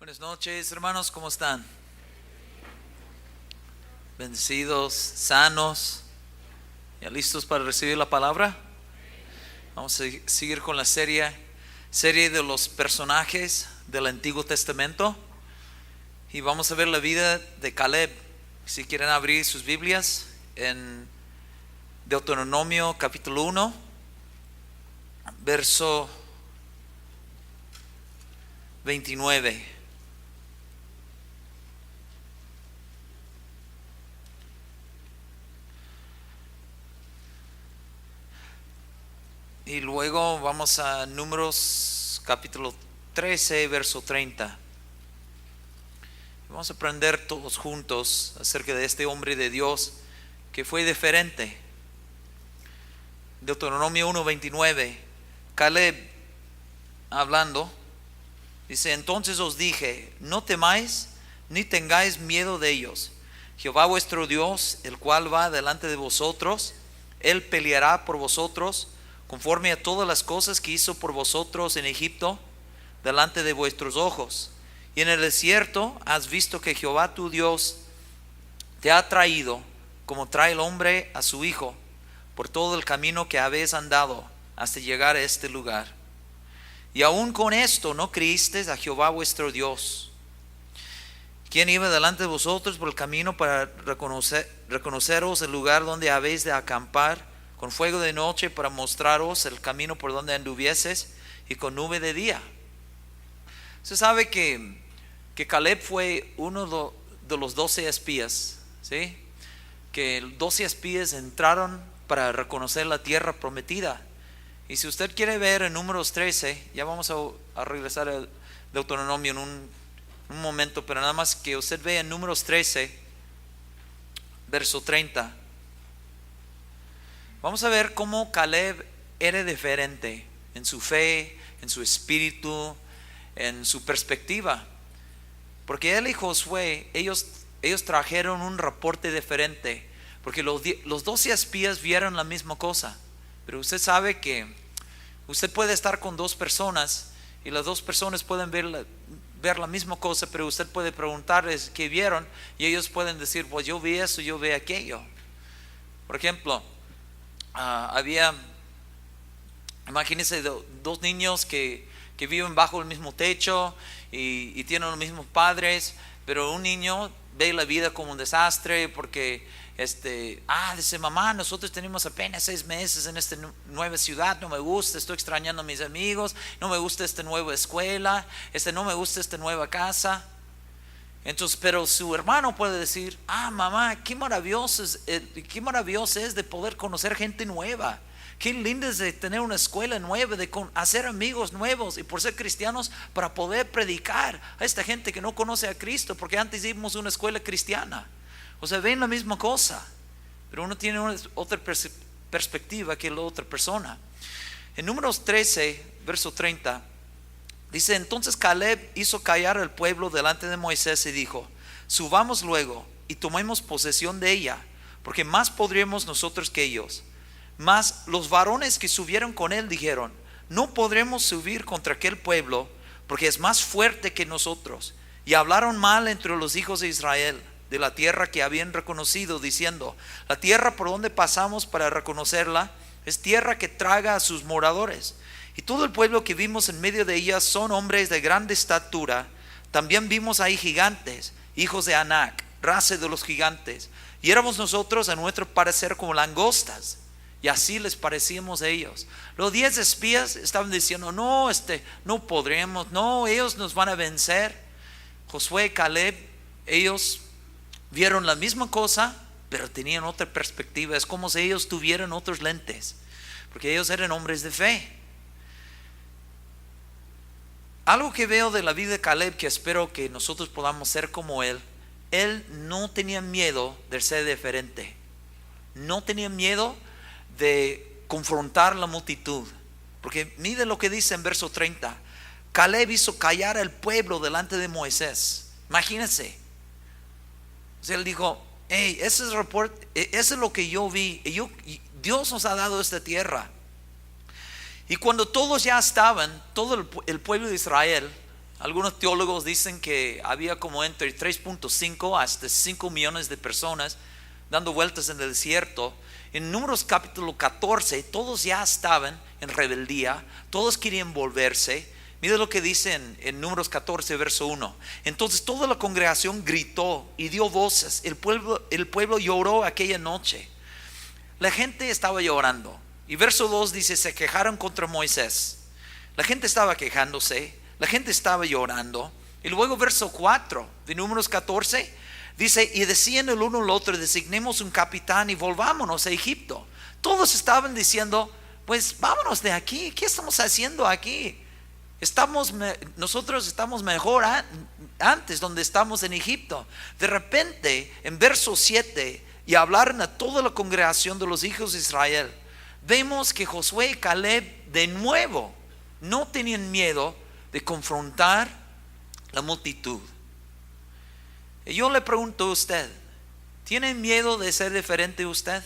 Buenas noches, hermanos, ¿cómo están? Bendecidos, sanos, ¿ya listos para recibir la palabra? Vamos a seguir con la serie de los personajes del Antiguo Testamento y vamos a ver la vida de Caleb. Si quieren abrir sus Biblias en Deuteronomio capítulo 1, verso 29. Y luego vamos a Números capítulo 13, verso 30. Vamos a aprender todos juntos acerca de este hombre de Dios que fue diferente. Deuteronomio 1:29. Caleb hablando dice: entonces os dije, no temáis ni tengáis miedo de ellos. Jehová vuestro Dios, el cual va delante de vosotros, él peleará por vosotros, conforme a todas las cosas que hizo por vosotros en Egipto, delante de vuestros ojos. Y en el desierto has visto que Jehová tu Dios te ha traído, como trae el hombre a su hijo, por todo el camino que habéis andado, hasta llegar a este lugar. Y aún con esto no creísteis a Jehová vuestro Dios, quien iba delante de vosotros por el camino para reconoceros el lugar donde habéis de acampar, con fuego de noche para mostraros el camino por donde anduvieses, y con nube de día. Se sabe que Caleb fue uno de los 12 espías, ¿sí? Que 12 espías entraron para reconocer la tierra prometida. Y si usted quiere ver en Números 13, ya vamos a regresar al Deuteronomio en un momento, pero nada más que usted vea en Números 13, verso 30. Vamos a ver cómo Caleb era diferente en su fe, en su espíritu, en su perspectiva. Porque él y Josué, ellos trajeron un reporte diferente. Porque los 12 espías vieron la misma cosa. Pero usted sabe que usted puede estar con dos personas y las dos personas pueden ver la misma cosa, pero usted puede preguntarles qué vieron y ellos pueden decir, pues yo vi eso, yo vi aquello. Por ejemplo, imagínense dos niños que viven bajo el mismo techo y tienen los mismos padres, pero un niño ve la vida como un desastre porque dice: mamá, nosotros tenemos apenas 6 meses en esta nueva ciudad, no me gusta, estoy extrañando a mis amigos, no me gusta esta nueva escuela, no me gusta esta nueva casa. Entonces, pero su hermano puede decir: mamá, qué maravilloso es de poder conocer gente nueva, qué lindo es de tener una escuela nueva, de hacer amigos nuevos, y por ser cristianos para poder predicar a esta gente que no conoce a Cristo, porque antes íbamos a una escuela cristiana. O sea, ven la misma cosa, pero uno tiene otra perspectiva que la otra persona. En Números 13, verso 30 dice: entonces Caleb hizo callar al pueblo delante de Moisés y dijo: subamos luego y tomemos posesión de ella, porque más podremos nosotros que ellos. Mas los varones que subieron con él dijeron: no podremos subir contra aquel pueblo, porque es más fuerte que nosotros. Y hablaron mal entre los hijos de Israel de la tierra que habían reconocido, diciendo: la tierra por donde pasamos para reconocerla es tierra que traga a sus moradores. Y todo el pueblo que vimos en medio de ella son hombres de grande estatura. También vimos ahí gigantes, hijos de Anac, raza de los gigantes. Y éramos nosotros a nuestro parecer como langostas, y así les parecíamos a ellos. Los 10 espías estaban diciendo: no podremos, no, ellos nos van a vencer. Josué y Caleb, ellos vieron la misma cosa, pero tenían otra perspectiva. Es como si ellos tuvieran otros lentes, porque ellos eran hombres de fe. Algo que veo de la vida de Caleb, que espero que nosotros podamos ser como él no tenía miedo de ser diferente, no tenía miedo de confrontar la multitud. Porque mire lo que dice en verso 30: Caleb hizo callar al pueblo delante de Moisés. Imagínense. O sea, él dijo: hey, ese es el reporte, eso es lo que yo vi, Dios nos ha dado esta tierra. Y cuando todos ya estaban, todo el pueblo de Israel Algunos teólogos dicen que había como entre 3.5 hasta 5 millones de personas dando vueltas en el desierto. En Números capítulo 14, todos ya estaban en rebeldía, todos querían volverse. Mira lo que dice en Números 14, verso 1. Entonces toda la congregación gritó y dio voces. El pueblo lloró aquella noche. La gente estaba llorando. Y verso 2 dice, se quejaron contra Moisés. La gente estaba quejándose, la gente estaba llorando. Y luego verso 4 de Números 14 dice, y decían el uno al otro, designemos un capitán y volvámonos a Egipto. Todos estaban diciendo, pues vámonos de aquí, ¿qué estamos haciendo aquí? Nosotros estamos mejor antes donde estamos en Egipto. De repente en verso 7, y hablaron a toda la congregación de los hijos de Israel. Vemos que Josué y Caleb de nuevo no tenían miedo de confrontar la multitud. Y yo le pregunto a usted, ¿tiene miedo de ser diferente a usted?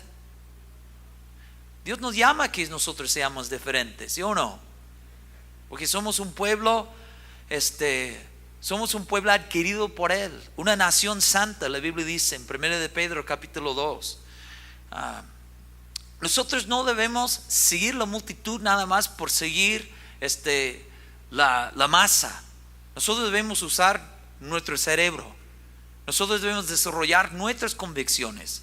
Dios nos llama a que nosotros seamos diferentes, ¿sí o no? Porque somos un pueblo, somos un pueblo adquirido por Él, una nación santa. La Biblia dice en 1 de Pedro capítulo 2. Nosotros no debemos seguir la multitud nada más por seguir la masa. Nosotros debemos usar nuestro cerebro. Nosotros debemos desarrollar nuestras convicciones.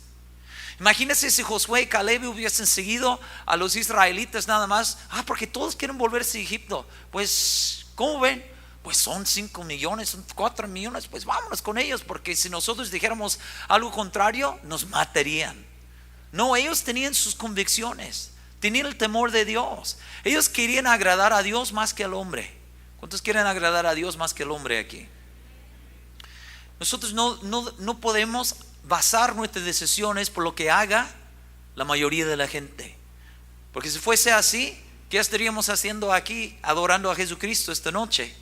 Imagínense si Josué y Caleb hubiesen seguido a los israelitas nada más. Porque todos quieren volverse a Egipto. Pues, ¿cómo ven? Pues son 5 millones, son 4 millones. Pues vámonos con ellos, porque si nosotros dijéramos algo contrario, nos matarían. No, ellos tenían sus convicciones, tenían el temor de Dios. Ellos querían agradar a Dios más que al hombre. ¿Cuántos quieren agradar a Dios más que al hombre aquí? Nosotros no podemos basar nuestras decisiones por lo que haga la mayoría de la gente. Porque si fuese así, ¿qué estaríamos haciendo aquí adorando a Jesucristo esta noche?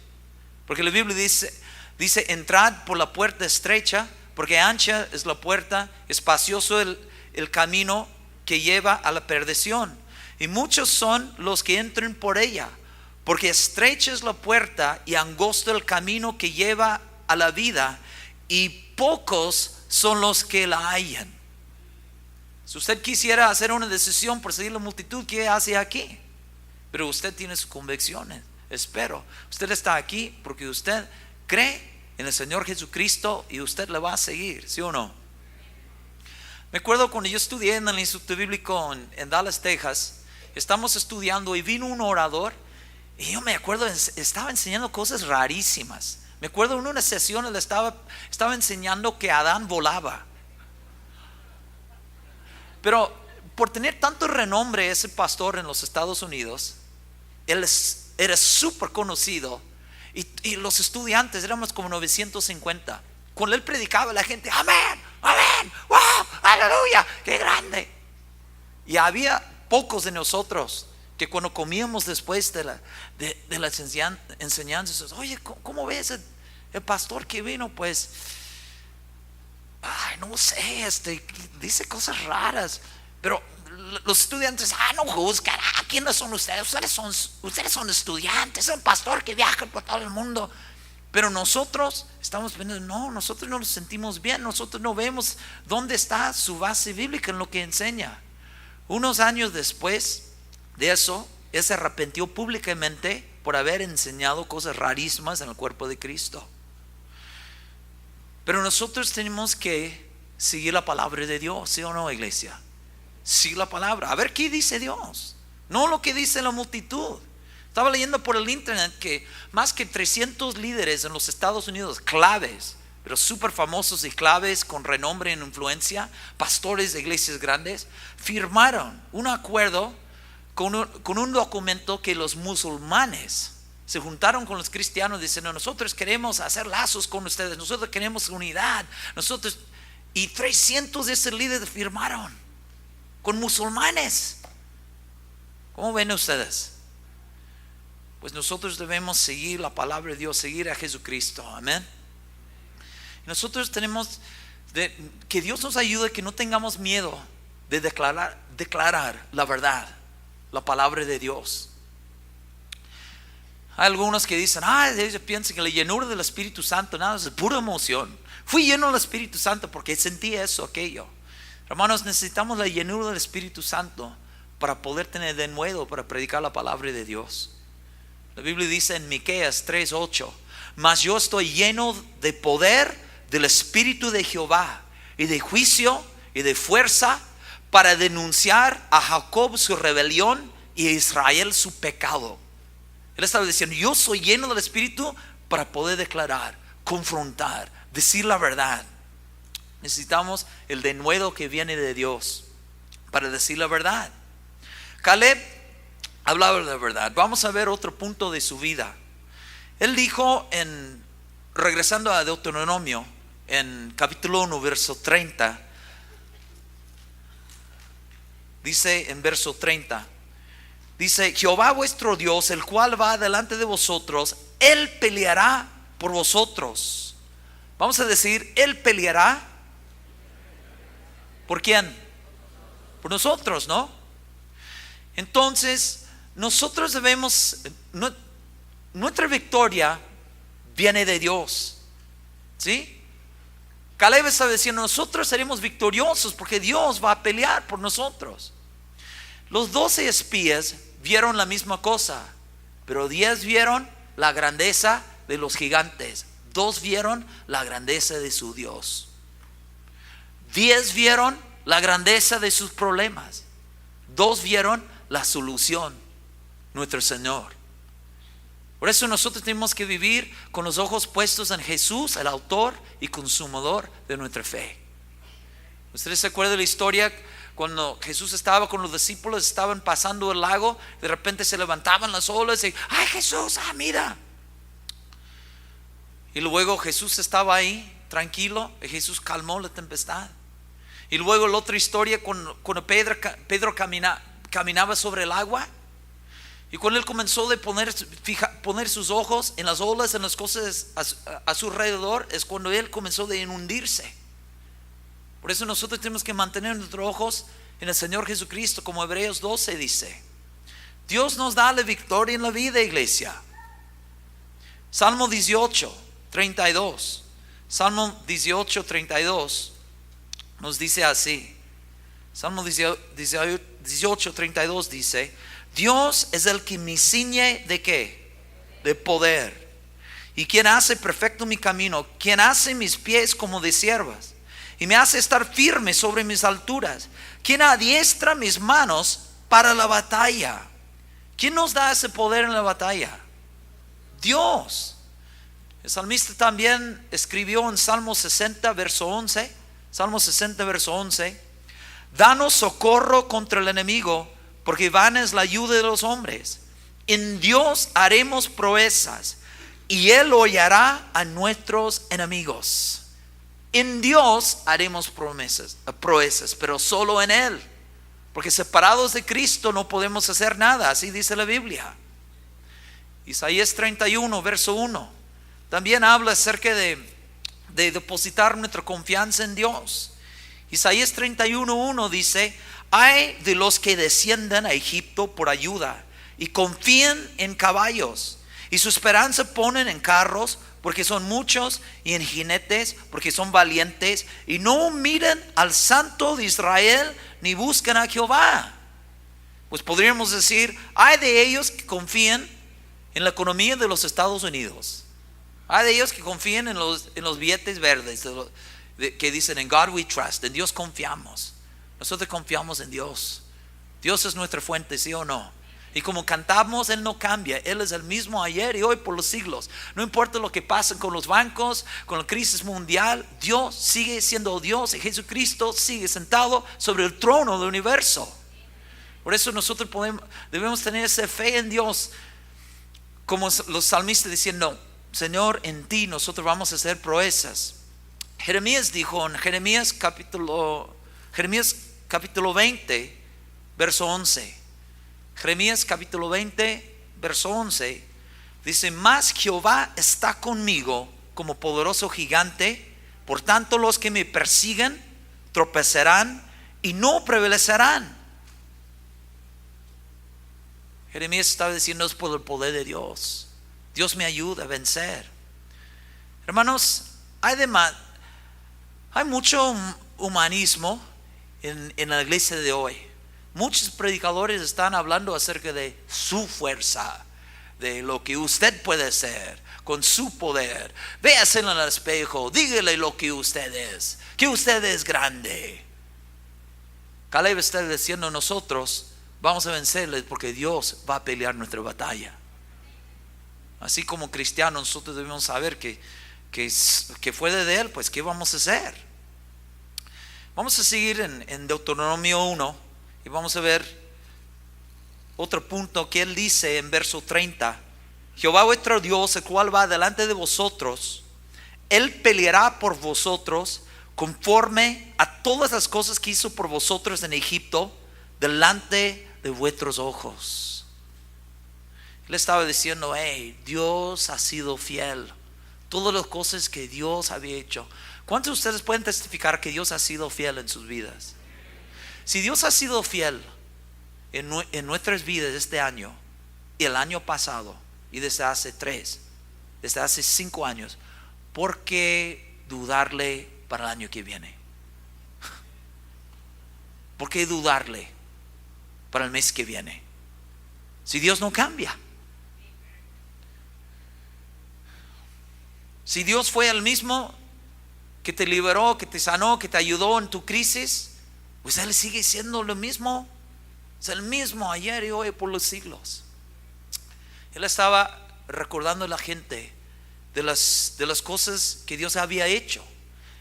Porque la Biblia dice entrad por la puerta estrecha, porque ancha es la puerta, espacioso el camino que lleva a la perdición, y muchos son los que entran por ella. Porque estrecha es la puerta y angosto el camino que lleva a la vida, y pocos son los que la hallan. Si usted quisiera hacer una decisión por seguir la multitud, ¿qué hace aquí? Pero usted tiene sus convicciones. Espero, usted está aquí porque usted cree en el Señor Jesucristo y usted le va a seguir, ¿sí o no? Me acuerdo cuando yo estudié en el Instituto Bíblico en Dallas, Texas. Estamos estudiando y vino un orador, y yo me acuerdo, estaba enseñando cosas rarísimas. Me acuerdo en una sesión él estaba enseñando que Adán volaba. Pero por tener tanto renombre ese pastor en los Estados Unidos, él era súper conocido, y los estudiantes éramos como 950. Cuando él predicaba, la gente, amén, amén, wow, aleluya, qué grande. Y había pocos de nosotros que cuando comíamos después de las enseñanzas, oye, ¿cómo ves el pastor que vino? Pues, no sé, dice cosas raras. Pero los estudiantes, no juzgan, ¿quiénes son ustedes? Ustedes son estudiantes, es un pastor que viaja por todo el mundo. Pero nosotros estamos pensando, no, nosotros no nos sentimos bien, nosotros no vemos dónde está su base bíblica en lo que enseña. Unos años después de eso, él se arrepintió públicamente por haber enseñado cosas rarísimas en el cuerpo de Cristo. Pero nosotros tenemos que seguir la palabra de Dios, ¿sí o no, iglesia? Sigue la palabra, a ver qué dice Dios, no lo que dice la multitud. Estaba leyendo por el internet que más que 300 líderes en los Estados Unidos, claves, pero súper famosos y claves con renombre e influencia, pastores de iglesias grandes, firmaron un acuerdo con un documento que los musulmanes se juntaron con los cristianos diciendo, nosotros queremos hacer lazos con ustedes, nosotros queremos unidad, y 300 de esos líderes firmaron con musulmanes. ¿Cómo ven ustedes? Pues nosotros debemos seguir la palabra de Dios, seguir a Jesucristo, amén. Nosotros tenemos que Dios nos ayude, que no tengamos miedo de declarar la verdad, la palabra de Dios. Hay algunos que dicen, ellos piensan que la llenura del Espíritu Santo, nada, es pura emoción. Fui lleno del Espíritu Santo porque sentí eso, aquello. Hermanos, necesitamos la llenura del Espíritu Santo para poder tener de nuevo, para predicar la palabra de Dios. La Biblia dice en Miqueas 3:8, mas yo estoy lleno de poder del Espíritu de Jehová y de juicio y de fuerza para denunciar a Jacob su rebelión y a Israel su pecado. Él estaba diciendo, yo soy lleno del Espíritu para poder declarar, confrontar, decir la verdad. Necesitamos el denuedo que viene de Dios para decir la verdad. Caleb hablaba de la verdad. Vamos a ver otro punto de su vida. Él dijo, regresando a Deuteronomio, en capítulo 1, verso 30, dice en verso 30, dice, Jehová vuestro Dios, el cual va delante de vosotros, Él peleará por vosotros. Vamos a decir, Él peleará. ¿Por quién? Por nosotros, ¿no? Entonces, nosotros debemos, nuestra victoria viene de Dios, ¿sí? Caleb está diciendo, nosotros seremos victoriosos porque Dios va a pelear por nosotros. Los 12 espías vieron la misma cosa, pero 10 vieron la grandeza de los gigantes, 2 vieron la grandeza de su Dios, 10 vieron la grandeza de sus problemas, 2 vieron la solución, nuestro Señor. Por eso nosotros tenemos que vivir con los ojos puestos en Jesús, el autor y consumador de nuestra fe. ¿Ustedes se acuerdan de la historia cuando Jesús estaba con los discípulos, estaban pasando el lago, de repente se levantaban las olas y ¡ay, Jesús! ¡Mira! Y luego Jesús estaba ahí tranquilo y Jesús calmó la tempestad. Y luego la otra historia cuando Pedro caminaba sobre el agua, y cuando él comenzó a poner sus ojos en las olas, en las cosas a su alrededor, es cuando él comenzó a inundirse. Por eso nosotros tenemos que mantener nuestros ojos en el Señor Jesucristo, como Hebreos 12 dice. Dios nos da la victoria en la vida, iglesia. Salmo 18:32. Salmo 18:32 nos dice así. Salmo 18:32 dice, Dios es el que me ciñe ¿de qué? De poder. Y quien hace perfecto mi camino, quien hace mis pies como de siervas y me hace estar firme sobre mis alturas, quien adiestra mis manos para la batalla. ¿Quién nos da ese poder en la batalla? Dios. El salmista también escribió en Salmo 60 verso 11, Salmo 60 verso 11, danos socorro contra el enemigo, porque vana es la ayuda de los hombres. En Dios haremos proezas y Él hollará a nuestros enemigos. En Dios haremos proezas, pero solo en Él, porque separados de Cristo no podemos hacer nada, así dice la Biblia. Isaías 31 verso 1 también habla acerca de depositar nuestra confianza en Dios. Isaías 31:1 dice, hay de los que descienden a Egipto por ayuda y confían en caballos, y su esperanza ponen en carros porque son muchos, y en jinetes porque son valientes, y no miran al Santo de Israel ni buscan a Jehová. Pues podríamos decir, hay de ellos que confían en la economía de los Estados Unidos, hay de ellos que confían en los billetes verdes que dicen en God we trust, en Dios confiamos. Nosotros confiamos en Dios. Dios es nuestra fuente, ¿sí o no? Y como cantamos, Él no cambia. Él es el mismo ayer y hoy por los siglos. No importa lo que pase con los bancos, con la crisis mundial, Dios sigue siendo Dios y Jesucristo sigue sentado sobre el trono del universo. Por eso nosotros debemos tener esa fe en Dios, como los salmistas diciendo, Señor, en ti nosotros vamos a hacer proezas. Jeremías dijo en Jeremías capítulo 20 verso 11, Jeremías capítulo 20 verso 11 dice, mas Jehová está conmigo como poderoso gigante, por tanto los que me persiguen tropezarán y no prevalecerán. Jeremías estaba diciendo, es por el poder de Dios. Dios me ayuda a vencer. Hermanos, hay mucho humanismo en la iglesia de hoy. Muchos predicadores están hablando acerca de su fuerza, de lo que usted puede hacer con su poder. Véase en el espejo, dígale lo que usted es, que usted es grande. Caleb está diciendo: nosotros vamos a vencerles porque Dios va a pelear nuestra batalla. Así como cristianos nosotros debemos saber que fue de Él, pues ¿qué vamos a hacer? Vamos a seguir en Deuteronomio 1 y vamos a ver otro punto que Él dice en verso 30. Jehová vuestro Dios, el cual va delante de vosotros, Él peleará por vosotros conforme a todas las cosas que hizo por vosotros en Egipto, delante de vuestros ojos. Él estaba diciendo: hey, Dios ha sido fiel. Todas las cosas que Dios había hecho. ¿Cuántos de ustedes pueden testificar que Dios ha sido fiel en sus vidas? Si Dios ha sido fiel en nuestras vidas este año y el año pasado y desde hace 5 años, ¿por qué dudarle para el año que viene? ¿Por qué dudarle para el mes que viene? Si Dios no cambia. Si Dios fue el mismo que te liberó, que te sanó, que te ayudó en tu crisis, pues Él sigue siendo lo mismo. Es el mismo ayer y hoy por los siglos. Él estaba recordando a la gente de las cosas que Dios había hecho.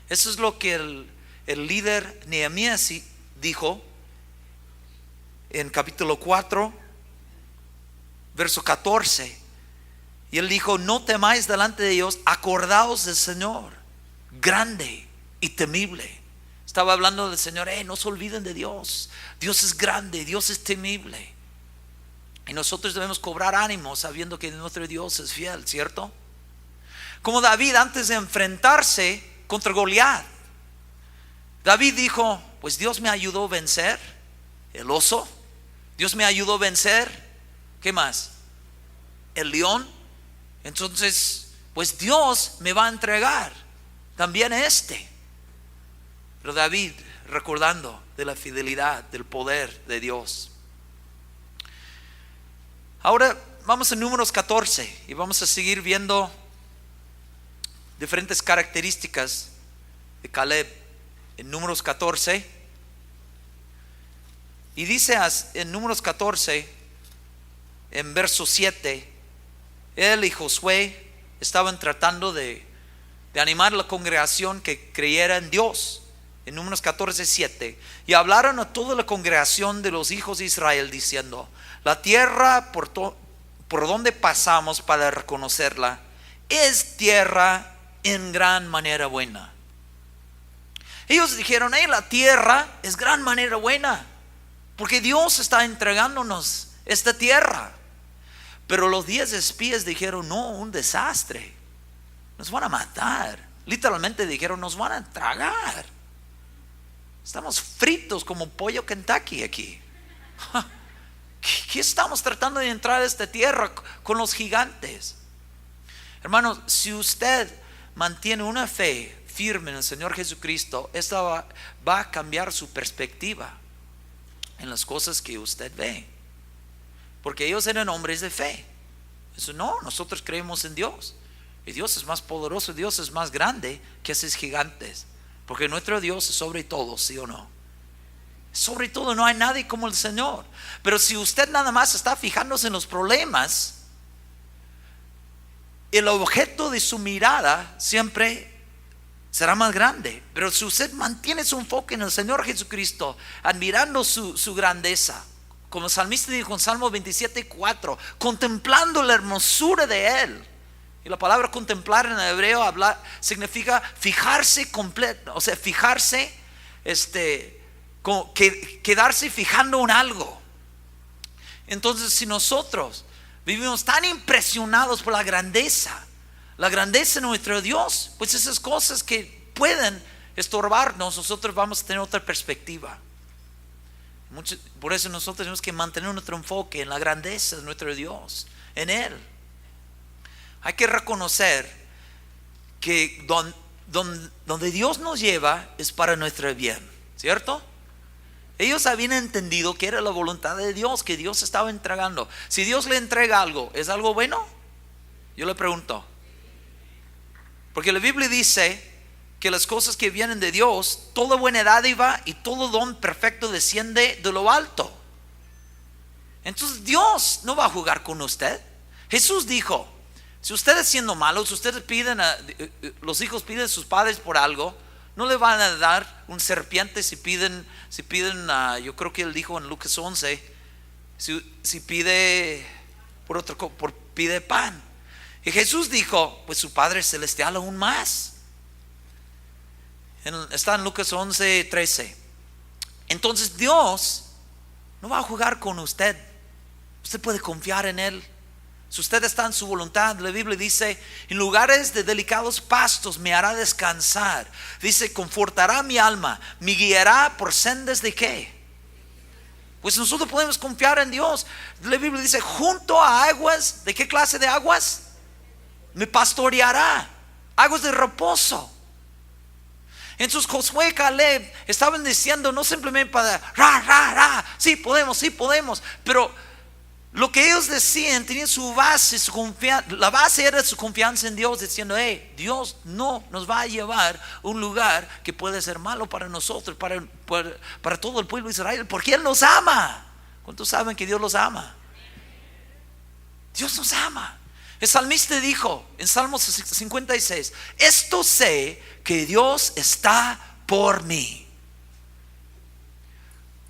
Eso es lo que el líder Nehemías dijo en capítulo 4, verso 14. Y él dijo: no temáis delante de Dios, acordaos del Señor, grande y temible. Estaba hablando del Señor. No se olviden de Dios. Dios es grande, Dios es temible. Y nosotros debemos cobrar ánimo sabiendo que nuestro Dios es fiel, ¿cierto? Como David, antes de enfrentarse contra Goliat, David dijo: pues Dios me ayudó a vencer el oso, Dios me ayudó a vencer, ¿qué más? El león. Entonces, pues Dios me va a entregar también Pero David, recordando de la fidelidad, del poder de Dios. Ahora vamos a Números 14 y vamos a seguir viendo diferentes características de Caleb en Números 14. Y dice en Números 14, en verso 7, él y Josué estaban tratando de animar a la congregación que creyera en Dios. En Números 14, 7. Y hablaron a toda la congregación de los hijos de Israel diciendo: la tierra por donde pasamos para reconocerla es tierra en gran manera buena. Ellos dijeron: la tierra es gran manera buena, porque Dios está entregándonos esta tierra. Pero los 10 espías dijeron: no, un desastre, nos van a matar. Literalmente dijeron: nos van a tragar. Estamos fritos como pollo Kentucky aquí. ¿Qué estamos tratando de entrar a esta tierra con los gigantes? Hermanos, si usted mantiene una fe firme en el Señor Jesucristo, esta va a cambiar su perspectiva en las cosas que usted ve. Porque ellos eran hombres de fe. Eso no, nosotros creemos en Dios. Y Dios es más poderoso, Dios es más grande que esos gigantes. Porque nuestro Dios es sobre todo, ¿sí o no? Sobre todo, no hay nadie como el Señor. Pero si usted nada más está fijándose en los problemas, el objeto de su mirada siempre será más grande. Pero si usted mantiene su enfoque en el Señor Jesucristo, admirando su grandeza, como el salmista dijo en Salmo 27:4, contemplando la hermosura de Él. Y la palabra contemplar en el hebreo significa fijarse completo, o sea, fijarse, quedarse fijando en algo. Entonces, si nosotros vivimos tan impresionados por la grandeza de nuestro Dios, pues esas cosas que pueden estorbarnos, nosotros vamos a tener otra perspectiva. Por eso nosotros tenemos que mantener nuestro enfoque en la grandeza de nuestro Dios, en Él. hay que reconocer que donde Dios nos lleva es para nuestro bien, ¿cierto? Ellos habían entendido que era la voluntad de Dios, que Dios estaba entregando. Si Dios le entrega algo, ¿es algo bueno? Yo le pregunto. Porque la Biblia dice que las cosas que vienen de Dios, toda buena dádiva y todo don perfecto desciende de lo alto. Entonces Dios no va a jugar con usted. Jesús dijo, si ustedes siendo malos, ustedes piden los hijos piden a sus padres por algo, no le van a dar un serpiente si piden, yo creo que él dijo en Lucas 11, si pide pide pan. Y Jesús dijo, pues su Padre Celestial aún más. Está en Lucas 11, 13. Entonces Dios no va a jugar con usted. Usted puede confiar en Él. Si usted está en su voluntad, la Biblia dice, en lugares de delicados pastos me hará descansar. Dice, confortará mi alma, me guiará por sendas de ¿qué? Pues nosotros podemos confiar en Dios. La Biblia dice, junto a aguas, ¿de qué clase de aguas? Me pastoreará, aguas de reposo. Entonces Josué y Caleb estaban diciendo no simplemente para sí podemos, pero lo que ellos decían tenían su base, su confianza. La base era su confianza en Dios, diciendo, Dios no nos va a llevar a un lugar que puede ser malo para nosotros, para todo el pueblo de Israel, porque Él nos ama. ¿Cuántos saben que Dios los ama? Dios nos ama. El salmista dijo en Salmos 56, esto sé que Dios está por mí.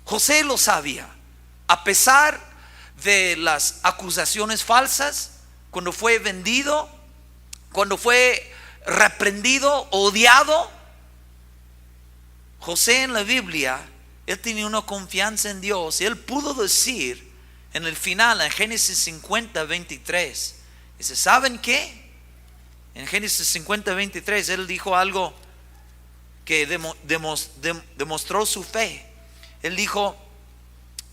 José lo sabía. A pesar de las acusaciones falsas, cuando fue vendido, cuando fue reprendido, odiado, José en la Biblia, él tenía una confianza en Dios. Y él pudo decir en el final, en Génesis 50, 23, dice, ¿saben qué? En Génesis 50, 23, él dijo algo que demostró su fe. Él dijo,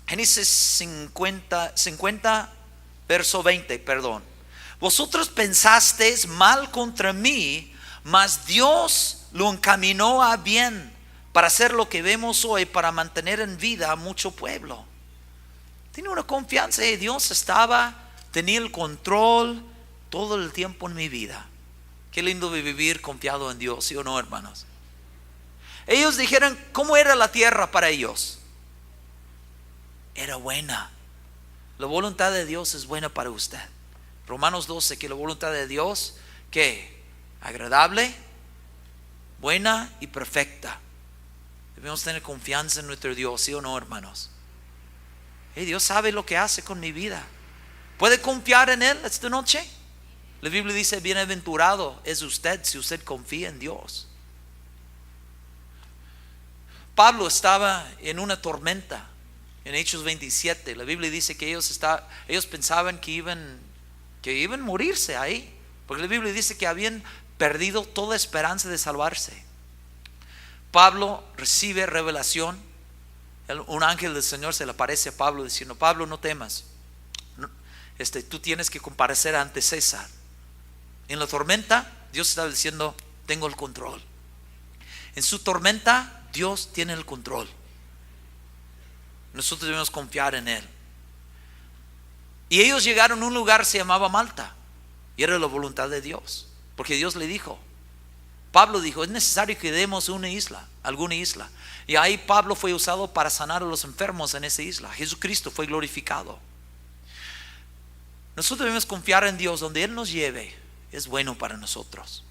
Génesis 50 verso 20, perdón. Vosotros pensasteis mal contra mí, mas Dios lo encaminó a bien para hacer lo que vemos hoy, para mantener en vida a mucho pueblo. Tiene una confianza en Dios, tenía el control todo el tiempo en mi vida. Qué lindo de vivir confiado en Dios, ¿sí o no, hermanos? Ellos dijeron, ¿cómo era la tierra para ellos? Era buena. La voluntad de Dios es buena para usted. Romanos 12, que la voluntad de Dios, ¿qué? Agradable, buena y perfecta. Debemos tener confianza en nuestro Dios, ¿sí o no, hermanos? Dios sabe lo que hace con mi vida. ¿Puede confiar en Él esta noche? La Biblia dice, bienaventurado es usted si usted confía en Dios. Pablo estaba en una tormenta. En Hechos 27, la Biblia dice que ellos pensaban que iban a morirse ahí, porque la Biblia dice que habían perdido toda esperanza de salvarse. Pablo recibe revelación. Un ángel del Señor se le aparece a Pablo diciendo, Pablo, no temas, tú tienes que comparecer ante César. En la tormenta Dios estaba diciendo, tengo el control. En su tormenta Dios tiene el control. Nosotros debemos confiar en Él. Y ellos llegaron a un lugar que se llamaba Malta, y era la voluntad de Dios, porque Dios le dijo, Pablo dijo, es necesario que demos alguna isla. Y ahí Pablo fue usado para sanar a los enfermos en esa isla. Jesucristo fue glorificado. Nosotros debemos confiar en Dios. Donde Él nos lleve es bueno para nosotros.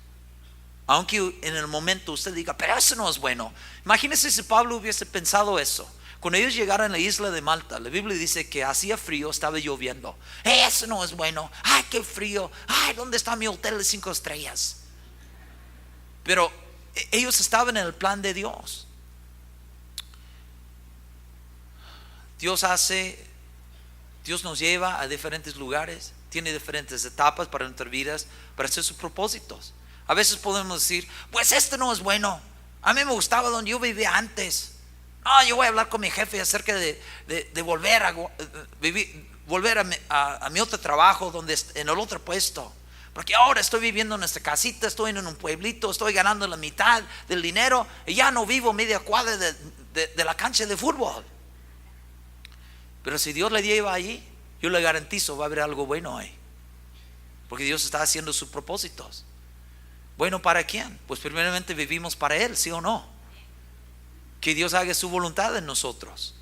Aunque en el momento usted diga, pero eso no es bueno. Imagínese si Pablo hubiese pensado eso. Cuando ellos llegaron a la isla de Malta, la Biblia dice que hacía frío, estaba lloviendo. Eso no es bueno. Ay, qué frío. Ay, ¿dónde está mi hotel de 5 estrellas? Pero ellos estaban en el plan de Dios. Dios nos lleva a diferentes lugares, tiene diferentes etapas para nuestras vidas, para hacer sus propósitos. A veces podemos decir, pues esto no es bueno. A mí me gustaba donde yo vivía antes. Yo voy a hablar con mi jefe acerca de volver a mi otro trabajo, en el otro puesto. Porque ahora estoy viviendo en esta casita, estoy en un pueblito, estoy ganando la mitad del dinero y ya no vivo media cuadra de la cancha de fútbol. Pero si Dios le lleva allí, yo le garantizo va a haber algo bueno ahí. Porque Dios está haciendo sus propósitos. ¿Bueno para quién? Pues primeramente vivimos para Él, ¿sí o no? Que Dios haga su voluntad en nosotros.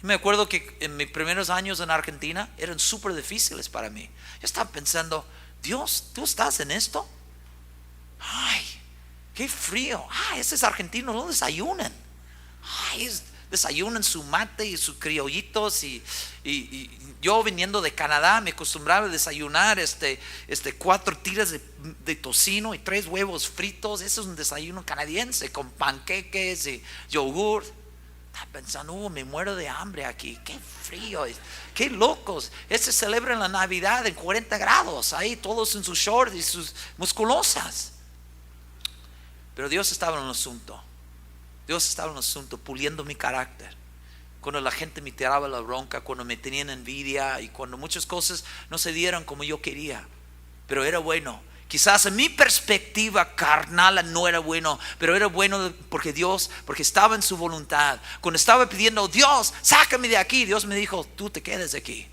Me acuerdo que en mis primeros años en Argentina eran súper difíciles para mí. Yo estaba pensando, Dios, ¿tú estás en esto? Ay, qué frío. Ay, esos argentinos no desayunan. Ay, desayunan su mate y sus criollitos. Y yo viniendo de Canadá me acostumbraba a desayunar 4 tiras de tocino y 3 huevos fritos. Eso es un desayuno canadiense con panqueques y yogur. Estaba pensando, me muero de hambre aquí. Qué frío, qué locos. Se celebra la Navidad en 40 grados, ahí todos en sus shorts y sus musculosas. Pero Dios estaba en el asunto. Dios estaba en el asunto, puliendo mi carácter. Cuando la gente me tiraba la bronca, cuando me tenían envidia y cuando muchas cosas no se dieron como yo quería, pero era bueno. Quizás en mi perspectiva carnal no era bueno, pero era bueno porque estaba en su voluntad. Cuando estaba pidiendo, Dios, sácame de aquí, Dios me dijo, tú te quedes aquí.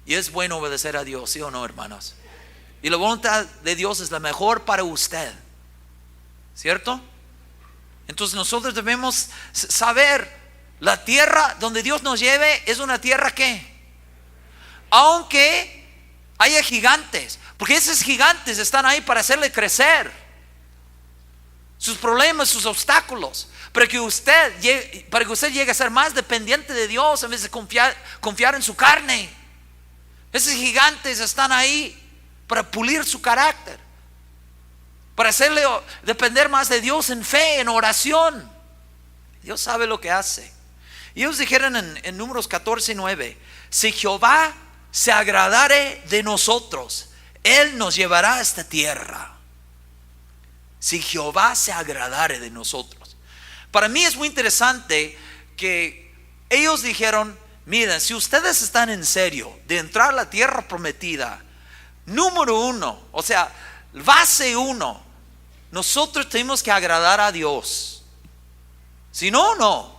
Y es bueno obedecer a Dios, ¿sí o no, hermanos? Y la voluntad de Dios es la mejor para usted, ¿cierto? Entonces nosotros debemos saber, la tierra donde Dios nos lleve es una tierra que, aunque haya gigantes, porque esos gigantes están ahí para hacerle crecer sus problemas, sus obstáculos, para que usted llegue a ser más dependiente de Dios en vez de confiar en su carne. Esos gigantes están ahí para pulir su carácter, para hacerle depender más de Dios en fe, en oración. Dios sabe lo que hace. Y ellos dijeron en Números 14:9, si Jehová se agradare de nosotros, Él nos llevará a esta tierra. Si Jehová se agradare de nosotros. Para mí es muy interesante que ellos dijeron, miren, si ustedes están en serio de entrar a la tierra prometida, número 1, o sea, base 1, nosotros tenemos que agradar a Dios. Si no, no.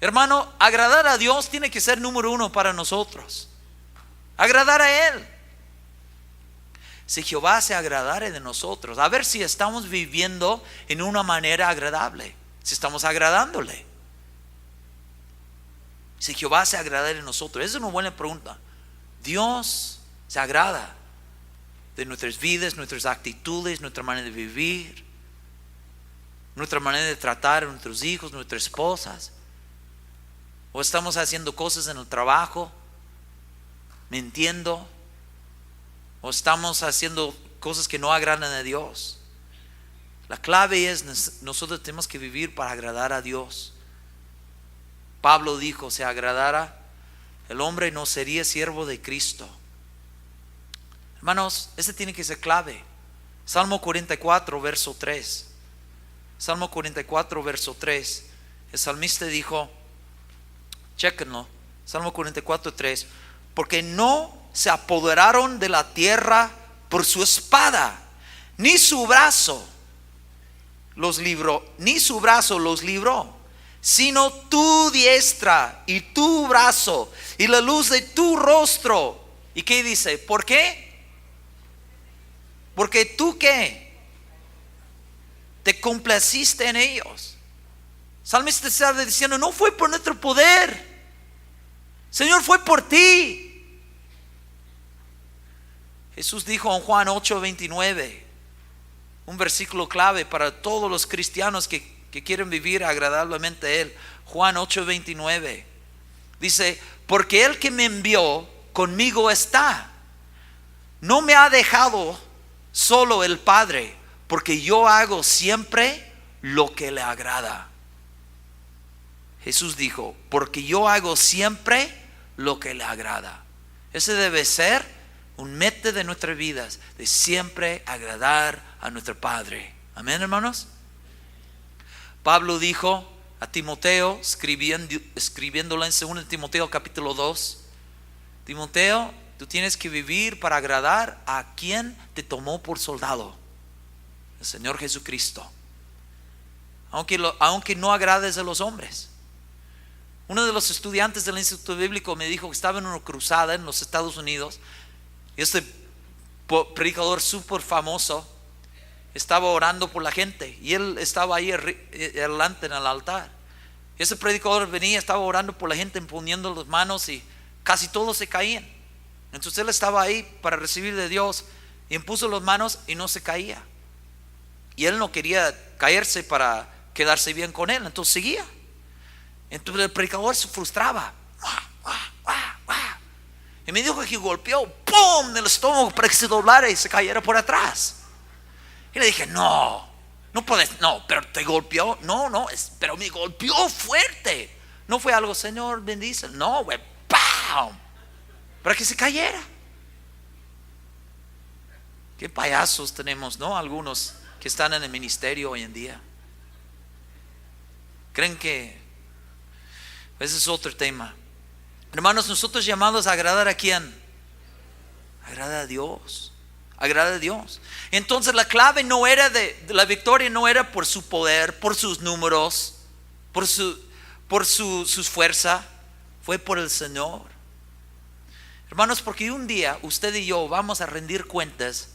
Hermano, agradar a Dios tiene que ser número 1 para nosotros. Agradar a Él. Si Jehová se agradare de nosotros, a ver si estamos viviendo en una manera agradable, si estamos agradándole. Si Jehová se agradare de nosotros, esa es una buena pregunta. Dios se agrada de nuestras vidas, nuestras actitudes, nuestra manera de vivir, nuestra manera de tratar a nuestros hijos, nuestras esposas. O estamos haciendo cosas en el trabajo, mintiendo, o estamos haciendo cosas que no agradan a Dios. La clave es, nosotros tenemos que vivir para agradar a Dios. Pablo dijo, si agradara el hombre no sería siervo de Cristo. Hermanos, ese tiene que ser clave. Salmo 44, verso 3. Salmo 44, verso 3. El salmista dijo, chéquenlo, Salmo 44, 3. Porque no se apoderaron de la tierra por su espada, ni su brazo los libró, sino tu diestra y tu brazo y la luz de tu rostro. ¿Y qué dice? ¿Por qué? Porque tú ¿qué? Te complaciste en ellos. Salmista está diciendo, no fue por nuestro poder, Señor, fue por ti. Jesús dijo en Juan 8:29, un versículo clave para todos los cristianos que quieren vivir agradablemente a Él. Juan 8:29 dice, porque el que me envió conmigo está, no me ha dejado solo el Padre, porque yo hago siempre lo que le agrada. Jesús dijo, porque yo hago siempre lo que le agrada. Ese debe ser un meta de nuestras vidas, de siempre agradar a nuestro Padre. Amén, hermanos. Pablo dijo a Timoteo, escribiéndolo en 2 Timoteo capítulo 2, Timoteo, tú tienes que vivir para agradar a quien te tomó por soldado, el Señor Jesucristo. Aunque no agrades a los hombres. Uno de los estudiantes del Instituto Bíblico me dijo que estaba en una cruzada en los Estados Unidos. Y este predicador súper famoso estaba orando por la gente. Y él estaba ahí adelante en el altar. Y ese predicador venía, estaba orando por la gente, imponiendo las manos, y casi todos se caían. Entonces él estaba ahí para recibir de Dios y impuso las manos y no se caía. Y él no quería caerse para quedarse bien con él, entonces seguía. Entonces el predicador se frustraba. Y me dijo que golpeó, ¡pum!, en el estómago para que se doblara y se cayera por atrás. Y le dije, no puedes, no, pero te golpeó. No, pero me golpeó fuerte. No fue algo, Señor, bendice. No, güey, ¡pam!, para que se cayera. Qué payasos tenemos, ¿no? Algunos que están en el ministerio hoy en día. Creen que ese es otro tema. Hermanos, nosotros llamados a agradar a quién? Agrada a Dios. Agrada a Dios. Entonces la clave no era de la victoria, no era por su poder, por sus números, por su fuerza. Fue por el Señor. Hermanos, porque un día usted y yo vamos a rendir cuentas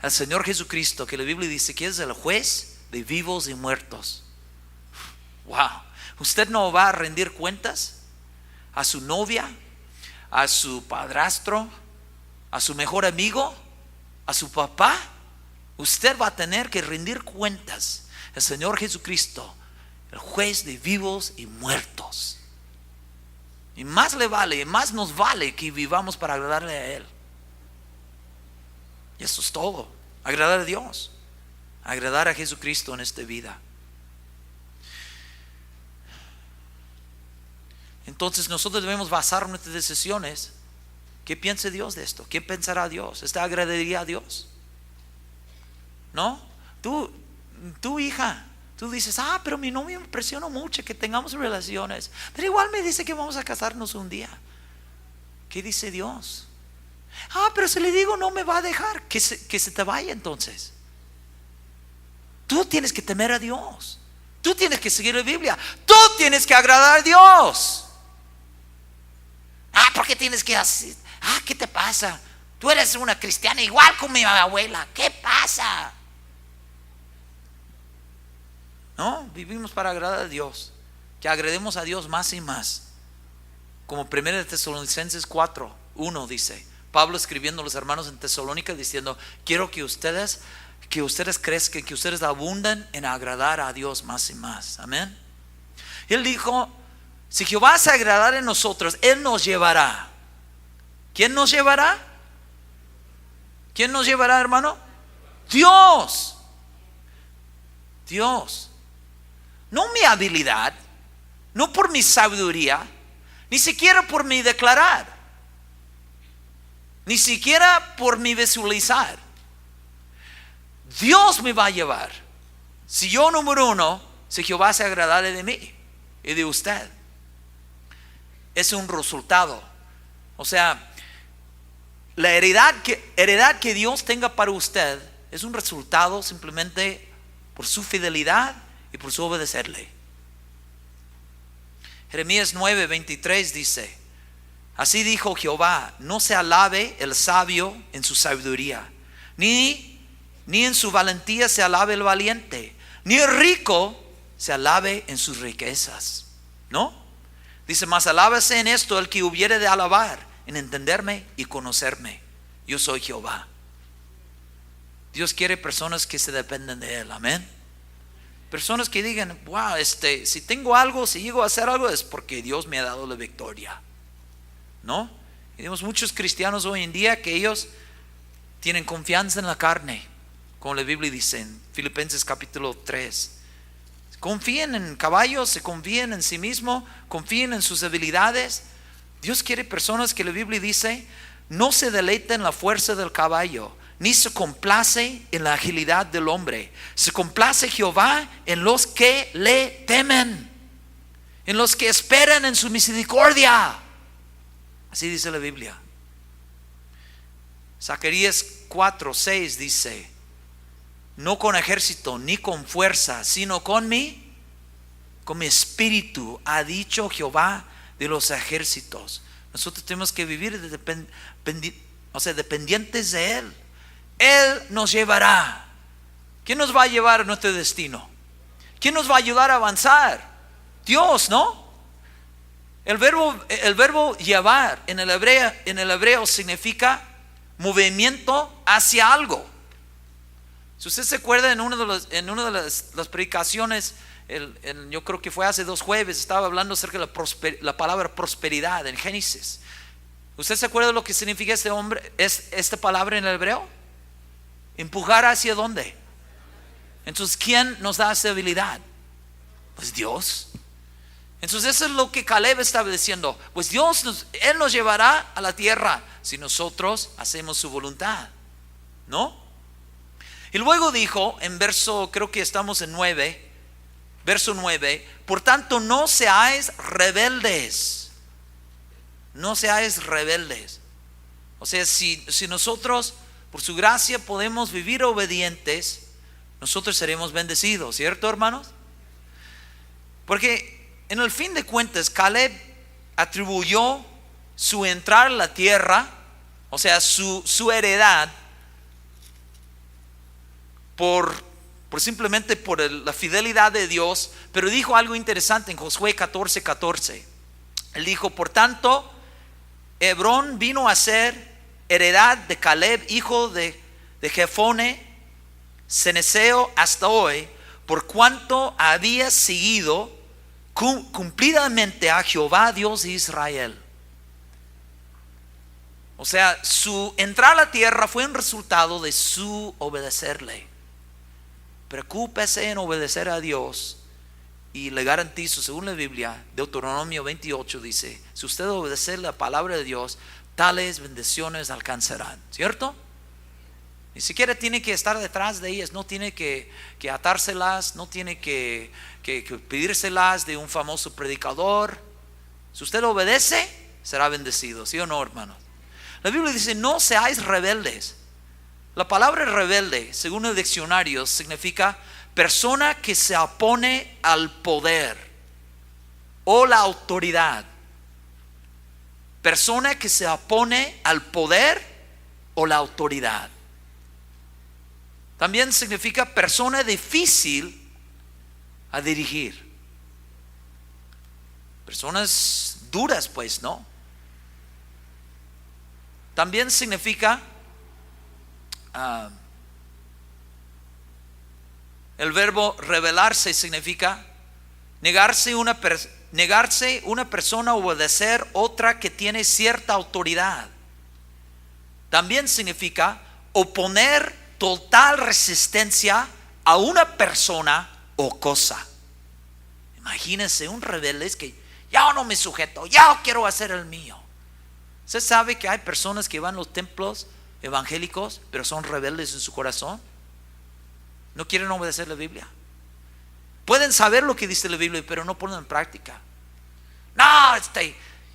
al Señor Jesucristo, que la Biblia dice que es el juez de vivos y muertos. Wow. Usted no va a rendir cuentas a su novia, a su padrastro, a su mejor amigo, a su papá. Usted va a tener que rendir cuentas al Señor Jesucristo, el juez de vivos y muertos. Y más le vale, y más nos vale que vivamos para agradarle a Él. Y eso es todo. Agradar a Dios, agradar a Jesucristo en esta vida. Entonces nosotros debemos basar nuestras decisiones. ¿Qué piensa Dios de esto? ¿Qué pensará Dios? ¿Esta agradaría a Dios? ¿No? Tú hija, tú dices, pero mi novio me presiona mucho que tengamos relaciones, pero igual me dice que vamos a casarnos un día. ¿Qué dice Dios? Pero si le digo no me va a dejar, que se te vaya entonces. Tú tienes que temer a Dios. Tú tienes que seguir la Biblia. Tú tienes que agradar a Dios. ¿Por qué tienes que hacer? ¿Qué te pasa? Tú eres una cristiana igual como mi abuela. ¿Qué pasa? No, vivimos para agradar a Dios. Que agrademos a Dios más y más. Como 1 Tesalonicenses 4:1 dice, Pablo escribiendo a los hermanos en Tesalónica diciendo, quiero que ustedes crezcan, que ustedes abundan en agradar a Dios más y más. Amén. Él dijo, si Jehová se agradara en nosotros, Él nos llevará. ¿Quién nos llevará? ¿Quién nos llevará, hermano? Dios. Dios. No mi habilidad, no por mi sabiduría, ni siquiera por mi declarar, ni siquiera por mi visualizar. Dios me va a llevar. Si yo, número uno, si Jehová se agradare de mí y de usted, es un resultado. O sea, la heredad que Dios tenga para usted es un resultado simplemente por su fidelidad y por su obedecerle. Jeremías 9:23 dice, así dijo Jehová, no se alabe el sabio en su sabiduría, ni en su valentía se alabe el valiente, ni el rico se alabe en sus riquezas. ¿No? Dice, mas alábese en esto el que hubiere de alabar, en entenderme y conocerme. Yo soy Jehová. Dios quiere personas que se dependen de Él. Amén. Personas que digan, wow, si tengo algo, si llego a hacer algo, es porque Dios me ha dado la victoria. ¿No? Y vemos muchos cristianos hoy en día que ellos tienen confianza en la carne, como la Biblia dice en Filipenses capítulo 3. Confíen en caballos, se confíen en sí mismo, confíen en sus habilidades. Dios quiere personas que la Biblia dice, no se deleita en la fuerza del caballo, ni se complace en la agilidad del hombre. Se complace Jehová en los que le temen, en los que esperan en su misericordia. Así dice la Biblia. Zacarías 4:6 dice: no con ejército ni con fuerza, sino con mi espíritu, ha dicho Jehová de los ejércitos. Nosotros tenemos que vivir dependientes de Él. Él nos llevará. ¿Quién nos va a llevar a nuestro destino? ¿Quién nos va a ayudar a avanzar? Dios, ¿no? El verbo llevar en el hebreo significa movimiento hacia algo. Si usted se acuerda, en una de las predicaciones, yo creo que fue hace 2 jueves, estaba hablando acerca de la palabra prosperidad en Génesis. ¿Usted se acuerda de lo que significa esta palabra en el hebreo? Empujar ¿hacia dónde? Entonces, ¿quién nos da esa habilidad? Pues Dios. Entonces eso es lo que Caleb estaba diciendo. Pues Él nos llevará a la tierra si nosotros hacemos su voluntad, ¿no? Y luego dijo en verso, creo que estamos en 9, verso 9: por tanto no seáis rebeldes. No seáis rebeldes. O sea, si nosotros por su gracia podemos vivir obedientes, nosotros seremos bendecidos, ¿cierto, hermanos? Porque en el fin de cuentas, Caleb atribuyó su entrar a la tierra, o sea, su heredad, simplemente por la fidelidad de Dios. Pero dijo algo interesante en Josué 14:14. Él dijo: por tanto, Hebrón vino a ser heredad de Caleb, hijo de Jefone, cenezeo, hasta hoy, por cuanto había seguido cumplidamente a Jehová Dios de Israel. O sea, su entrar a la tierra fue un resultado de su obedecerle. Preocúpese en obedecer a Dios, y le garantizo, según la Biblia, Deuteronomio 28 dice: si usted obedece la palabra de Dios, tales bendiciones alcanzarán, ¿cierto? Ni siquiera tiene que estar detrás de ellas, no tiene que atárselas, no tiene que pedírselas de un famoso predicador. Si usted obedece, será bendecido, ¿sí o no, hermanos? La Biblia dice: no seáis rebeldes. La palabra rebelde, según el diccionario, significa persona que se opone al poder o la autoridad. Persona que se opone al poder o la autoridad. También significa persona difícil a dirigir. Personas duras, pues, ¿no? También significa el verbo rebelarse, significa negarse una persona a obedecer otra que tiene cierta autoridad. También significa oponer total resistencia a una persona o cosa. Imagínense un rebelde: es que yo no me sujeto, yo quiero hacer el mío. ¿Usted sabe que hay personas que van a los templos evangélicos pero son rebeldes en su corazón? No quieren obedecer la Biblia. Pueden saber lo que dice la Biblia, pero no ponen en práctica. No,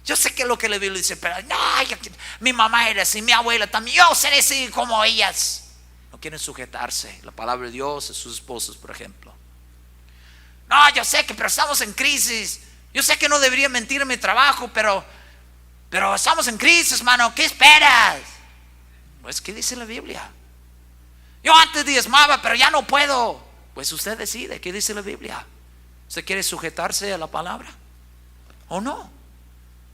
yo sé que lo que la Biblia dice, pero no, mi mamá era así, mi abuela también, yo seré así como ellas. No quieren sujetarse la palabra de Dios a sus esposos, por ejemplo. No, yo sé que pero estamos en crisis. Yo sé que no debería mentir en mi trabajo, pero estamos en crisis, hermano. ¿Qué esperas? Pues, ¿qué dice la Biblia? Yo antes diezmaba, pero ya no puedo. Pues usted decide, ¿qué dice la Biblia? ¿Usted quiere sujetarse a la palabra o no?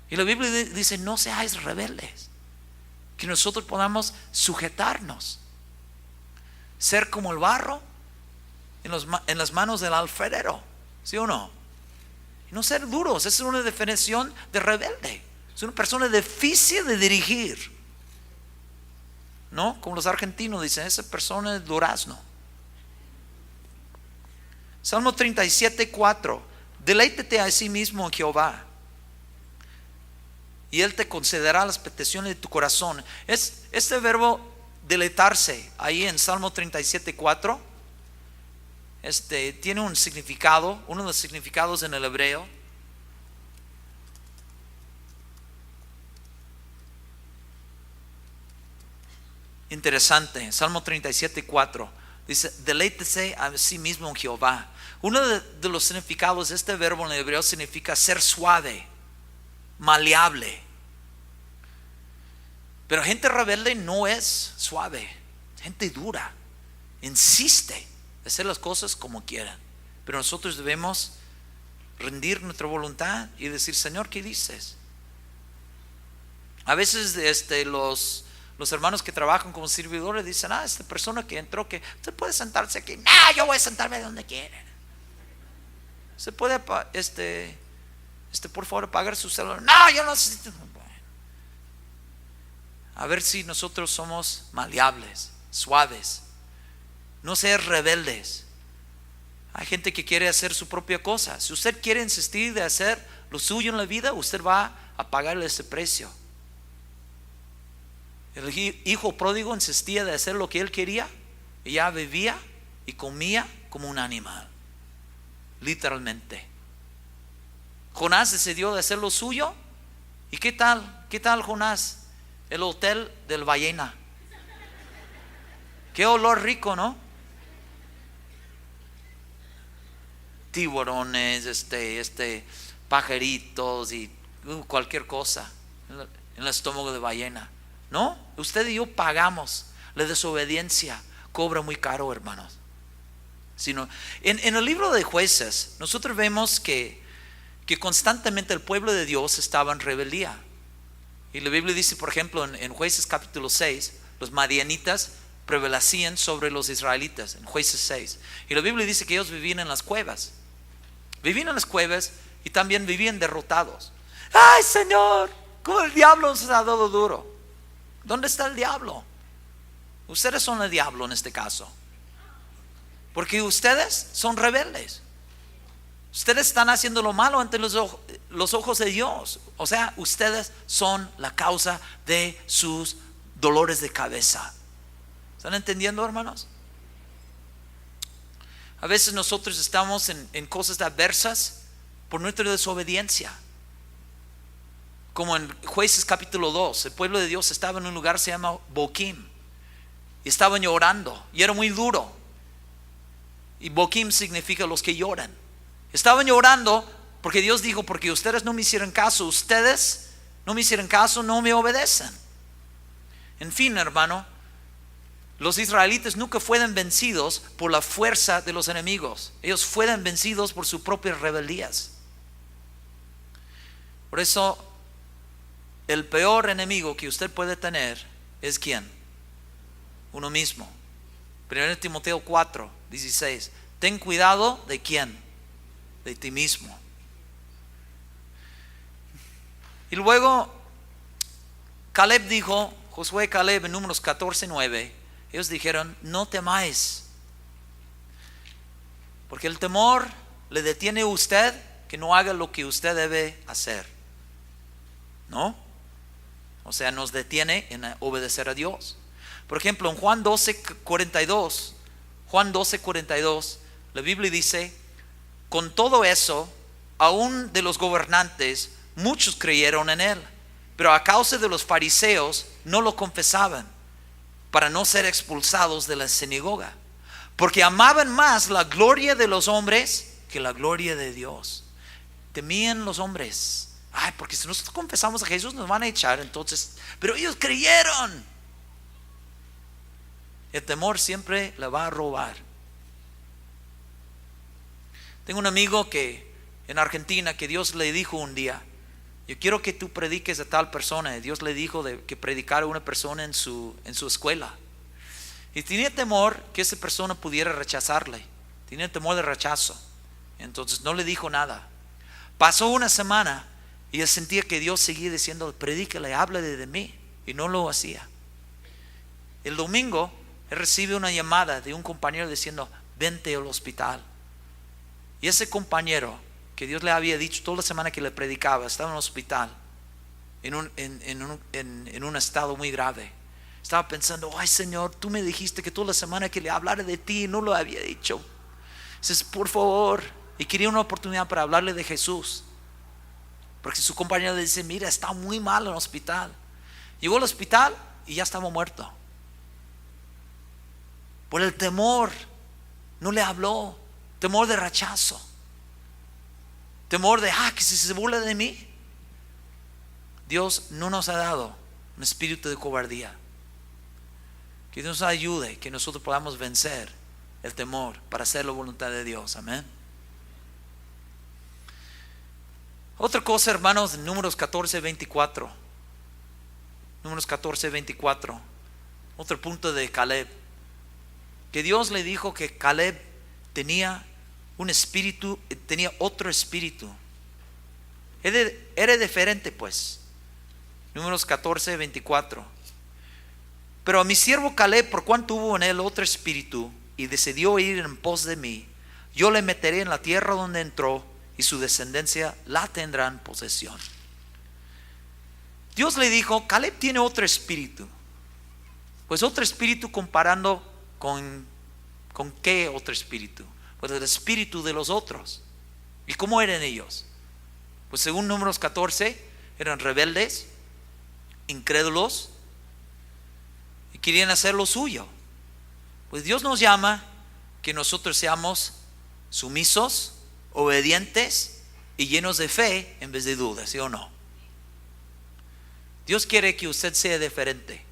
Y la Biblia dice: no seáis rebeldes. Que nosotros podamos sujetarnos, ser como el barro en las manos del alfarero, ¿sí o no? Y no ser duros. Esa es una definición de rebelde. Es una persona difícil de dirigir, ¿no? Como los argentinos dicen: esa persona es durazno. Salmo 37:4: deleítate a sí mismo en Jehová, y Él te concederá las peticiones de tu corazón. Este verbo deleitarse ahí en Salmo 37:4 tiene un significado, uno de los significados en el hebreo. interesante. Salmo 37:4 dice: deleítese a sí mismo en Jehová. Uno de los significados de este verbo en el hebreo significa ser suave, maleable. Pero gente rebelde no es suave, gente dura, insiste en hacer las cosas como quieran. Pero nosotros debemos rendir nuestra voluntad y decir: Señor, ¿qué dices? A veces los hermanos que trabajan como servidores dicen: esta persona que entró, que usted puede sentarse aquí. No, yo voy a sentarme donde quiera. ¿Se puede por favor pagar su celular? No, yo no necesito. A ver si nosotros somos maleables, suaves, no ser rebeldes. Hay gente que quiere hacer su propia cosa. Si usted quiere insistir de hacer lo suyo en la vida, usted va a pagarle ese precio. El hijo pródigo insistía de hacer lo que él quería y ya vivía y comía como un animal, literalmente. Jonás decidió de hacer lo suyo. ¿Y qué tal Jonás? El hotel del ballena. Qué olor rico, ¿no? Tiburones, pajaritos y cualquier cosa en el estómago de ballena. No, usted y yo pagamos. La desobediencia cobra muy caro, hermanos. En el libro de Jueces nosotros vemos que constantemente el pueblo de Dios estaba en rebeldía. Y la Biblia dice, por ejemplo, en Jueces capítulo 6, los madianitas prevalecían sobre los israelitas, en Jueces 6. Y la Biblia dice que ellos vivían en las cuevas. Vivían en las cuevas y también vivían derrotados. ¡Ay, Señor! ¿Cómo el diablo nos ha dado duro? ¿Dónde está el diablo? Ustedes son el diablo en este caso, porque ustedes son rebeldes. Ustedes están haciendo lo malo ante los ojos de Dios. O sea, ustedes son la causa de sus dolores de cabeza. ¿Están entendiendo, hermanos? A veces nosotros estamos en cosas adversas por nuestra desobediencia. Como en Jueces capítulo 2, el pueblo de Dios estaba en un lugar que se llama Boquim, y estaban llorando, y era muy duro. Y Boquim significa los que lloran. Estaban llorando porque Dios dijo: porque ustedes no me hicieron caso, no me obedecen. En fin, hermano, los israelitas nunca fueron vencidos por la fuerza de los enemigos. Ellos fueron vencidos por sus propias rebeldías. Por eso, el peor enemigo que usted puede tener es ¿quién? Uno mismo. 1 Timoteo 4:16. Ten cuidado de ¿quién? De ti mismo. Y luego Caleb dijo, Josué y Caleb en Números 14:9, ellos dijeron: no temáis, porque el temor le detiene a usted que no haga lo que usted debe hacer. ¿No? O sea, nos detiene en obedecer a Dios. Por ejemplo, en Juan 12:42, la Biblia dice: con todo eso, aún de los gobernantes, muchos creyeron en él, pero a causa de los fariseos no lo confesaban, para no ser expulsados de la sinagoga, porque amaban más la gloria de los hombres que la gloria de Dios. Temían los hombres. Ay, porque si nosotros confesamos a Jesús nos van a echar, entonces, pero ellos creyeron. El temor siempre le va a robar. Tengo un amigo que en Argentina, que Dios le dijo un día: yo quiero que tú prediques a tal persona. Y Dios le dijo que predicara a una persona en su escuela. Y tenía temor que esa persona pudiera rechazarle. Tenía temor de rechazo. Entonces no le dijo nada. Pasó una semana y él sentía que Dios seguía diciendo: predícale, háblale de mí. Y no lo hacía. El domingo él recibe una llamada de un compañero diciendo: vente al hospital. Y ese compañero que Dios le había dicho toda la semana que le predicaba estaba en el hospital en un estado muy grave. Estaba pensando: ay, Señor, tú me dijiste que toda la semana que le hablara de ti y no lo había dicho. Dices: por favor. Y quería una oportunidad para hablarle de Jesús, porque su compañero le dice: mira, está muy mal en el hospital. Llegó al hospital y ya estaba muerto. Por el temor no le habló. Temor de rechazo. Temor de, que si se burla de mí. Dios no nos ha dado un espíritu de cobardía. Que Dios nos ayude, que nosotros podamos vencer el temor para hacer la voluntad de Dios. Amén. Otra cosa, hermanos, Números 14:24. Números 14:24. Otro punto de Caleb. Que Dios le dijo que Caleb tenía un espíritu, tenía otro espíritu. Era diferente, pues. Números 14:24. Pero a mi siervo Caleb, por cuanto hubo en él otro espíritu y decidió ir en pos de mí, yo le meteré en la tierra donde entró y su descendencia la tendrán posesión. Dios le dijo, Caleb tiene otro espíritu. Pues otro espíritu comparando con ¿qué otro espíritu? Pues el espíritu de los otros. ¿Y cómo eran ellos? Pues según Números 14, eran rebeldes, incrédulos y querían hacer lo suyo. Pues Dios nos llama que nosotros seamos sumisos, obedientes y llenos de fe en vez de dudas, ¿sí o no? Dios quiere que usted sea diferente,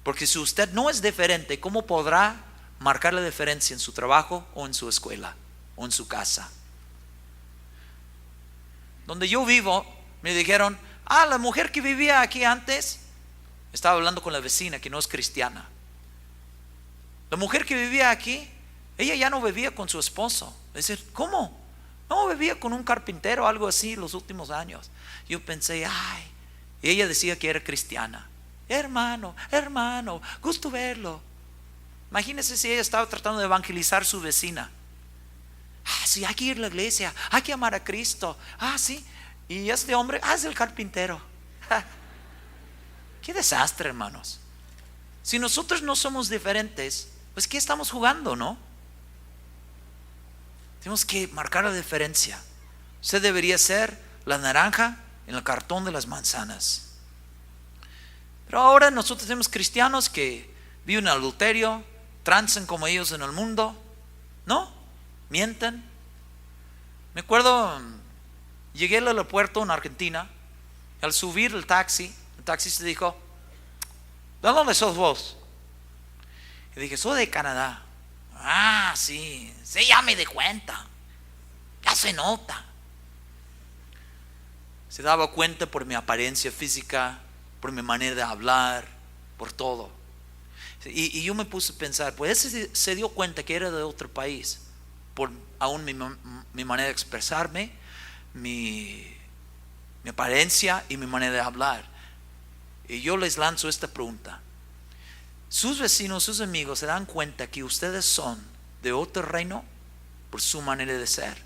porque si usted no es diferente, ¿cómo podrá marcar la diferencia en su trabajo o en su escuela o en su casa? Donde yo vivo, me dijeron, la mujer que vivía aquí antes, estaba hablando con la vecina que no es cristiana. La mujer que vivía aquí, ella ya no vivía con su esposo. Es decir, ¿cómo? No, vivía con un carpintero, algo así, los últimos años. Yo pensé, y ella decía que era cristiana. Hermano, gusto verlo. Imagínense si ella estaba tratando de evangelizar a su vecina. Sí, hay que ir a la iglesia, hay que amar a Cristo. Sí, y este hombre, es el carpintero. Qué desastre, hermanos. Si nosotros no somos diferentes, pues ¿qué estamos jugando, no? Tenemos que marcar la diferencia. Usted debería ser la naranja en el cartón de las manzanas. Pero ahora nosotros tenemos cristianos que viven en adulterio, transan como ellos en el mundo, ¿no? Mienten. Me acuerdo, llegué al aeropuerto en Argentina. Al subir el taxista dijo, ¿de dónde sos vos? Y dije, soy de Canadá. Sí, ya me di cuenta. Ya se nota. Se daba cuenta por mi apariencia física, por mi manera de hablar, por todo. Y yo me puse a pensar, pues él se dio cuenta que era de otro país, por aún mi manera de expresarme, mi apariencia y mi manera de hablar. Y yo les lanzo esta pregunta: ¿sus vecinos, sus amigos se dan cuenta que ustedes son de otro reino por su manera de ser,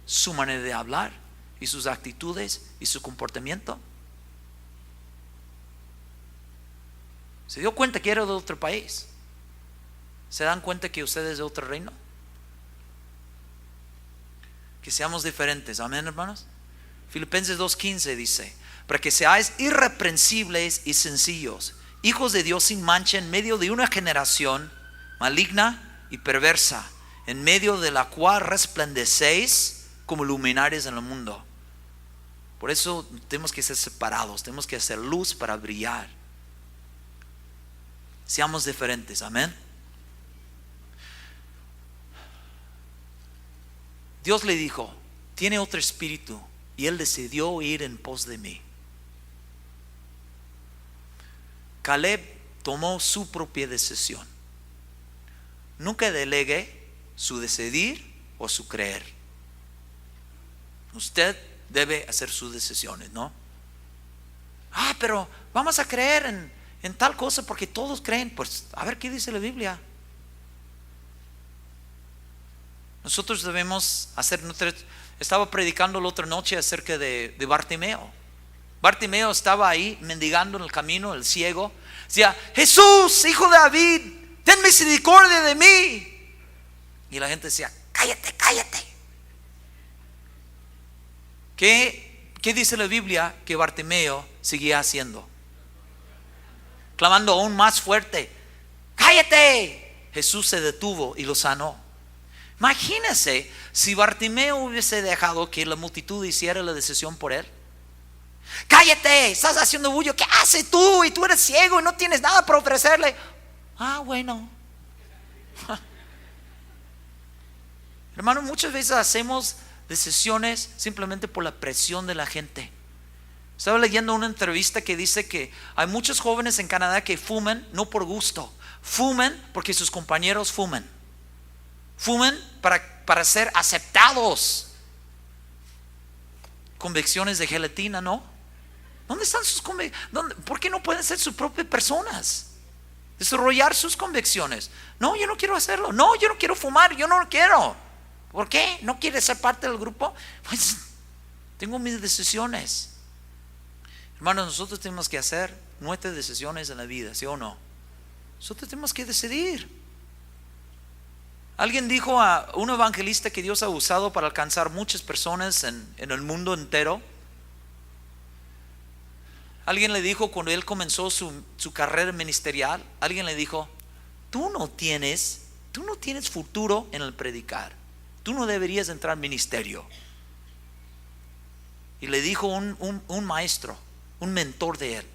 su manera de hablar y sus actitudes y su comportamiento? ¿Se dio cuenta que era de otro país? ¿Se dan cuenta que ustedes de otro reino? Que seamos diferentes, amén, hermanos. Filipenses 2:15 dice: para que seáis irreprensibles y sencillos, hijos de Dios sin mancha en medio de una generación maligna y perversa, en medio de la cual resplandecéis como luminares en el mundo. Por eso tenemos que ser separados, tenemos que hacer luz para brillar. Seamos diferentes, amén. Dios le dijo, tiene otro espíritu, y él decidió ir en pos de mí. Caleb tomó su propia decisión. Nunca delegue su decidir o su creer. Usted debe hacer sus decisiones, ¿no? Pero vamos a creer en tal cosa porque todos creen. Pues a ver qué dice la Biblia. Nosotros debemos hacer. Estaba predicando la otra noche acerca de Bartimeo. Bartimeo estaba ahí mendigando en el camino, el ciego. Decía, Jesús, hijo de David, ten misericordia de mí. Y la gente decía, cállate, cállate. ¿Qué dice la Biblia que Bartimeo seguía haciendo? Clamando aún más fuerte, cállate. Jesús se detuvo y lo sanó. Imagínese si Bartimeo hubiese dejado que la multitud hiciera la decisión por él. Cállate, estás haciendo bullo, ¿qué haces tú? Y tú eres ciego y no tienes nada para ofrecerle. Bueno. Hermano, muchas veces hacemos decisiones simplemente por la presión de la gente. Estaba leyendo una entrevista que dice que hay muchos jóvenes en Canadá que fuman no por gusto, fuman porque sus compañeros fuman. Fuman para ser aceptados. Convicciones de gelatina, ¿no? ¿Dónde están sus convicciones? ¿Por qué no pueden ser sus propias personas? Desarrollar sus convicciones. No, yo no quiero hacerlo. No, yo no quiero fumar, yo no lo quiero. ¿Por qué? ¿No quieres ser parte del grupo? Pues tengo mis decisiones. Hermanos, nosotros tenemos que hacer nuestras decisiones en la vida, ¿sí o no? Nosotros tenemos que decidir. Alguien dijo a un evangelista que Dios ha usado para alcanzar muchas personas en el mundo entero. Alguien le dijo cuando él comenzó su carrera ministerial, alguien le dijo: tú no tienes futuro en el predicar. Tú no deberías entrar al ministerio. Y le dijo un maestro, un mentor de él,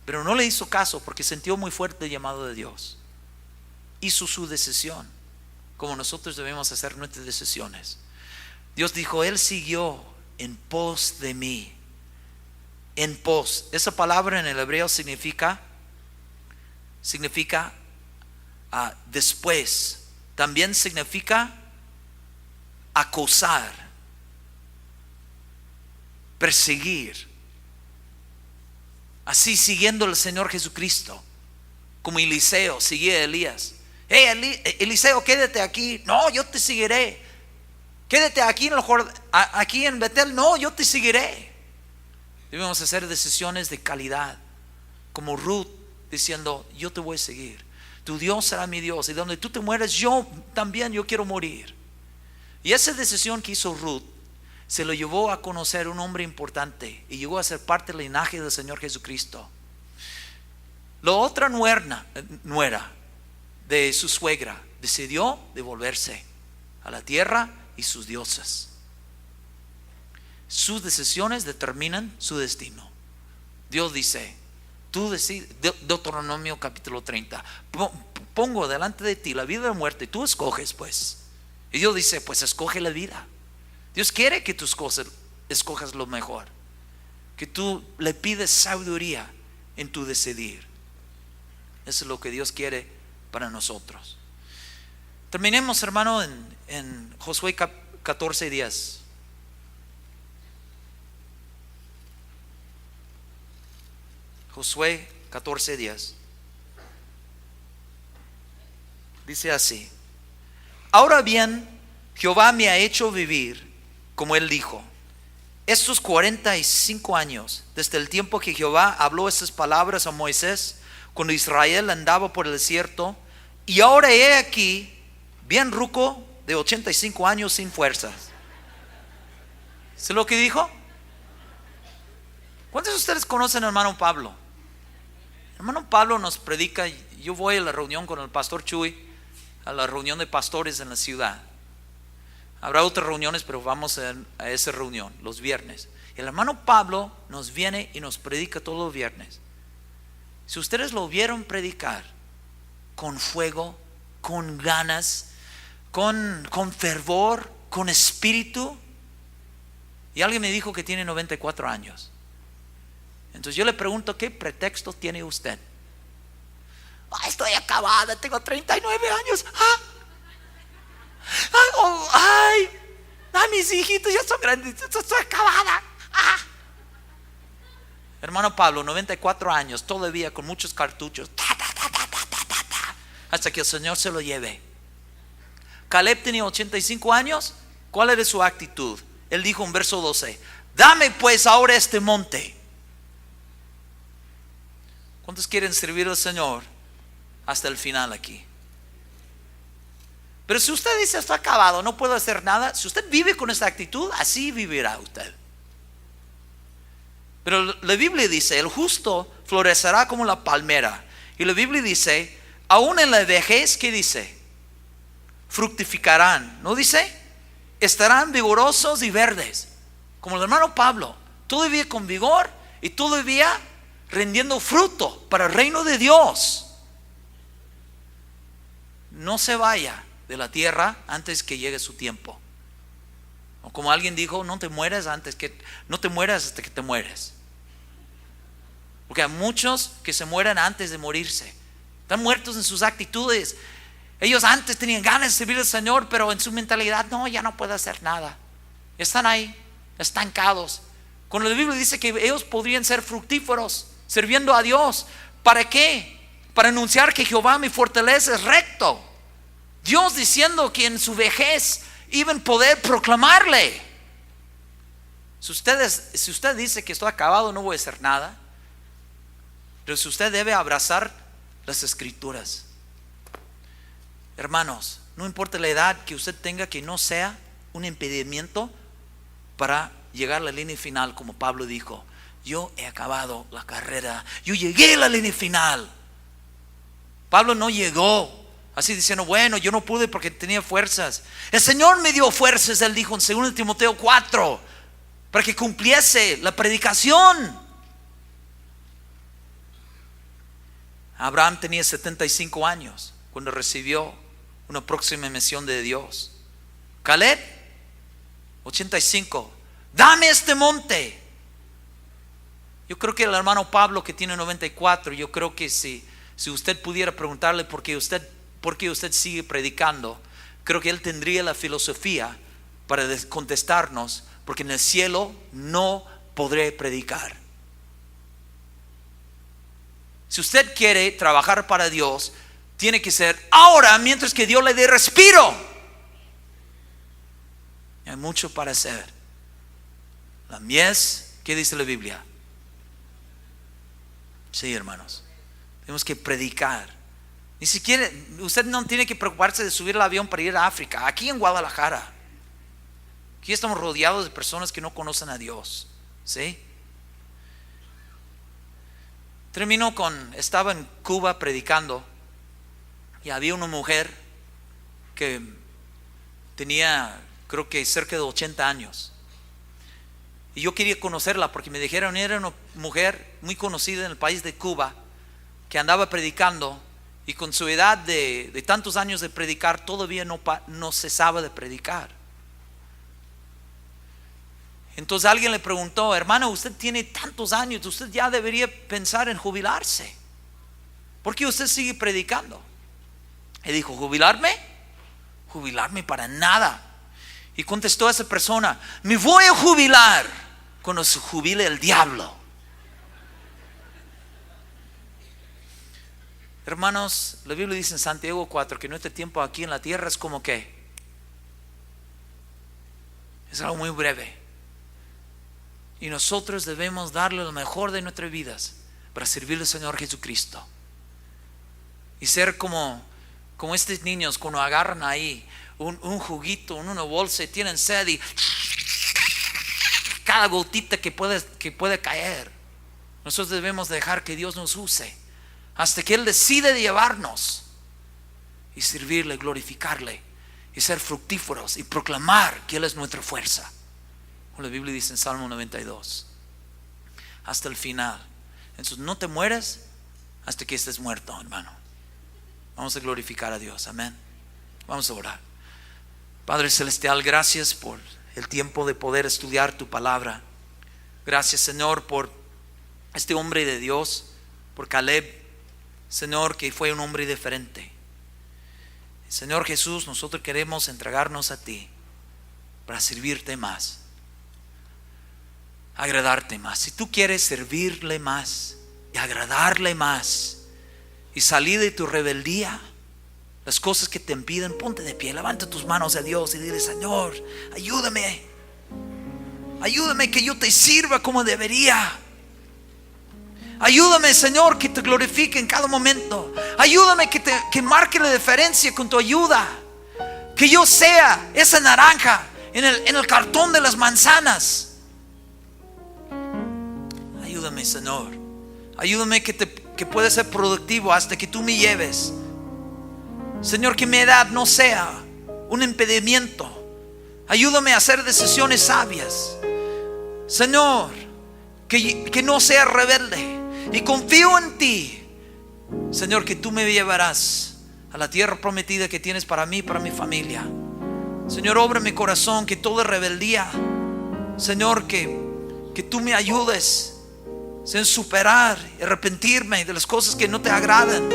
pero no le hizo caso porque sintió muy fuerte el llamado de Dios. Hizo su decisión, como nosotros debemos hacer nuestras decisiones. Dios dijo: él siguió en pos de mí. En pos, esa palabra en el hebreo significa después. También significa acosar, perseguir. Así siguiendo al Señor Jesucristo, como Eliseo seguía a Elías. Eliseo, quédate aquí. No, yo te seguiré. Quédate aquí en Betel. No, yo te seguiré. Debemos hacer decisiones de calidad, como Ruth diciendo: yo te voy a seguir. Tu Dios será mi Dios, y donde tú te mueres, yo quiero morir. Y esa decisión que hizo Ruth se lo llevó a conocer un hombre importante y llegó a ser parte del linaje del Señor Jesucristo. La otra nuera de su suegra decidió devolverse a la tierra y sus dioses. Sus decisiones determinan su destino. Dios dice: tú decides. Deuteronomio capítulo 30. Pongo delante de ti la vida y la muerte, tú escoges pues. Y Dios dice: pues escoge la vida. Dios quiere que tú escojas lo mejor, que tú le pides sabiduría en tu decidir. Eso es lo que Dios quiere para nosotros. Terminemos, hermano, en Josué 14:10. Josué 14:10. Dice así: ahora bien, Jehová me ha hecho vivir como él dijo, estos 45 años, desde el tiempo que Jehová habló estas palabras a Moisés, cuando Israel andaba por el desierto, y ahora he aquí, bien ruco, de 85 años sin fuerzas. ¿Sí lo que dijo? ¿Cuántos de ustedes conocen al hermano Pablo? El hermano Pablo nos predica. Yo voy a la reunión con el pastor Chuy, a la reunión de pastores en la ciudad. Habrá otras reuniones, pero vamos a esa reunión los viernes. El hermano Pablo nos viene y nos predica todos los viernes. Si ustedes lo vieron predicar con fuego, con ganas, con fervor, con espíritu. Y alguien me dijo que tiene 94 años. Entonces yo le pregunto: ¿qué pretexto tiene usted? Estoy acabada, tengo 39 años. Mis hijitos ya son grandes, estoy acabada. Hermano Pablo, 94 años, todavía con muchos cartuchos, hasta que el Señor se lo lleve. Caleb tenía 85 años. ¿Cuál era su actitud? Él dijo en verso 12: dame pues ahora este monte. ¿Cuántos quieren servir al Señor hasta el final aquí? Pero si usted dice: está acabado, no puedo hacer nada. Si usted vive con esa actitud, así vivirá usted. Pero la Biblia dice: el justo florecerá como la palmera. Y la Biblia dice: aún en la vejez, ¿qué dice? Fructificarán, ¿no dice? Estarán vigorosos y verdes, como el hermano Pablo, todavía con vigor y todavía rindiendo fruto para el reino de Dios. No se vaya de la tierra antes que llegue su tiempo. O como alguien dijo, no te mueras hasta que te mueres. Porque hay muchos que se mueren antes de morirse. Están muertos en sus actitudes. Ellos antes tenían ganas de servir al Señor, pero en su mentalidad, no, ya no puedo hacer nada. Están ahí, estancados. Cuando la Biblia dice que ellos podrían ser fructíferos, sirviendo a Dios. ¿Para qué? Para anunciar que Jehová mi fortaleza es recto. Dios diciendo que en su vejez iban a poder proclamarle. Si usted dice que estoy acabado, no voy a hacer nada. Pero si usted debe abrazar las escrituras. Hermanos, no importa la edad que usted tenga, que no sea un impedimento para llegar a la línea final, como Pablo dijo. Yo he acabado la carrera, yo llegué a la línea final. Pablo no llegó así diciendo, bueno, yo no pude porque tenía fuerzas. El Señor me dio fuerzas, él dijo en 2 Timoteo 4, para que cumpliese la predicación. Abraham tenía 75 años cuando recibió una próxima misión de Dios. Caleb, 85. Dame este monte. Yo creo que el hermano Pablo, que tiene 94, yo creo que si usted pudiera preguntarle por qué usted sigue predicando, creo que él tendría la filosofía para contestarnos, porque en el cielo no podré predicar. Si usted quiere trabajar para Dios, tiene que ser ahora, mientras que Dios le dé respiro. Hay mucho para hacer. La mies, ¿qué dice la Biblia? Sí, hermanos, tenemos que predicar. Ni siquiera, usted no tiene que preocuparse de subir el avión para ir a África. Aquí en Guadalajara, aquí estamos rodeados de personas que no conocen a Dios. ¿Sí? Estaba en Cuba predicando, y había una mujer que tenía, creo que cerca de 80 años. Y yo quería conocerla porque me dijeron era una mujer muy conocida en el país de Cuba, que andaba predicando, y con su edad de tantos años de predicar todavía no cesaba de predicar. Entonces alguien le preguntó, hermano, usted tiene tantos años, usted ya debería pensar en jubilarse. ¿Por qué usted sigue predicando? Y dijo, ¿jubilarme? Jubilarme para nada. Y contestó a esa persona, me voy a jubilar cuando se jubile el diablo. Hermanos, la Biblia dice en Santiago 4 que nuestro tiempo aquí en la tierra es como que es algo muy breve. Y nosotros debemos darle lo mejor de nuestras vidas para servirle al Señor Jesucristo. Y ser como estos niños cuando agarran ahí un juguito en una bolsa y tienen sed y cada gotita que puede caer. Nosotros debemos dejar que Dios nos use hasta que Él decide de llevarnos y servirle, glorificarle y ser fructíferos y proclamar que Él es nuestra fuerza. La Biblia dice en Salmo 92 hasta el final. Entonces no te mueres hasta que estés muerto, hermano. Vamos a glorificar a Dios, amén. Vamos a orar. Padre celestial, gracias por el tiempo de poder estudiar tu palabra. Gracias, Señor, por este hombre de Dios, por Caleb, Señor, que fue un hombre diferente. Señor Jesús, nosotros queremos entregarnos a ti para servirte más, agradarte más. Si tú quieres servirle más y agradarle más y salir de tu rebeldía, las cosas que te impiden, ponte de pie, levanta tus manos a Dios y dile, Señor, ayúdame que yo te sirva como debería. Ayúdame, Señor, que te glorifique en cada momento. Ayúdame que marque la diferencia con tu ayuda. Que yo sea esa naranja en el cartón de las manzanas. Ayúdame, Señor. Ayúdame que pueda ser productivo hasta que tú me lleves Señor, que mi edad no sea un impedimento. Ayúdame a hacer decisiones sabias. Señor, que no sea rebelde. Y confío en ti, Señor, que tú me llevarás a la tierra prometida que tienes para mí y para mi familia. Señor, obra en mi corazón que toda rebeldía, Señor, que tú me ayudes en superar y arrepentirme de las cosas que no te agradan.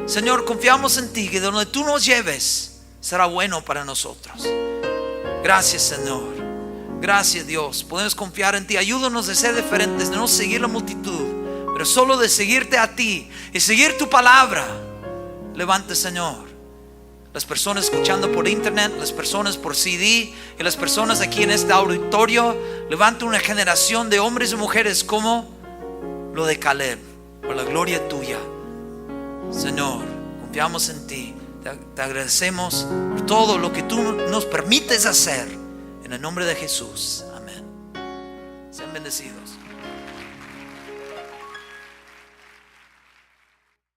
Señor, confiamos en ti, que donde tú nos lleves será bueno para nosotros. Gracias, Señor. Gracias, Dios. Podemos confiar en ti. Ayúdanos de ser diferentes, de no seguir la multitud, pero solo de seguirte a ti y seguir tu palabra. Levante, Señor, las personas escuchando por internet, las personas por CD y las personas aquí en este auditorio. Levanta una generación de hombres y mujeres como lo de Caleb, por la gloria tuya. Señor, confiamos en ti. Te agradecemos por todo lo que tú nos permites hacer. En el nombre de Jesús, amén. Sean bendecidos.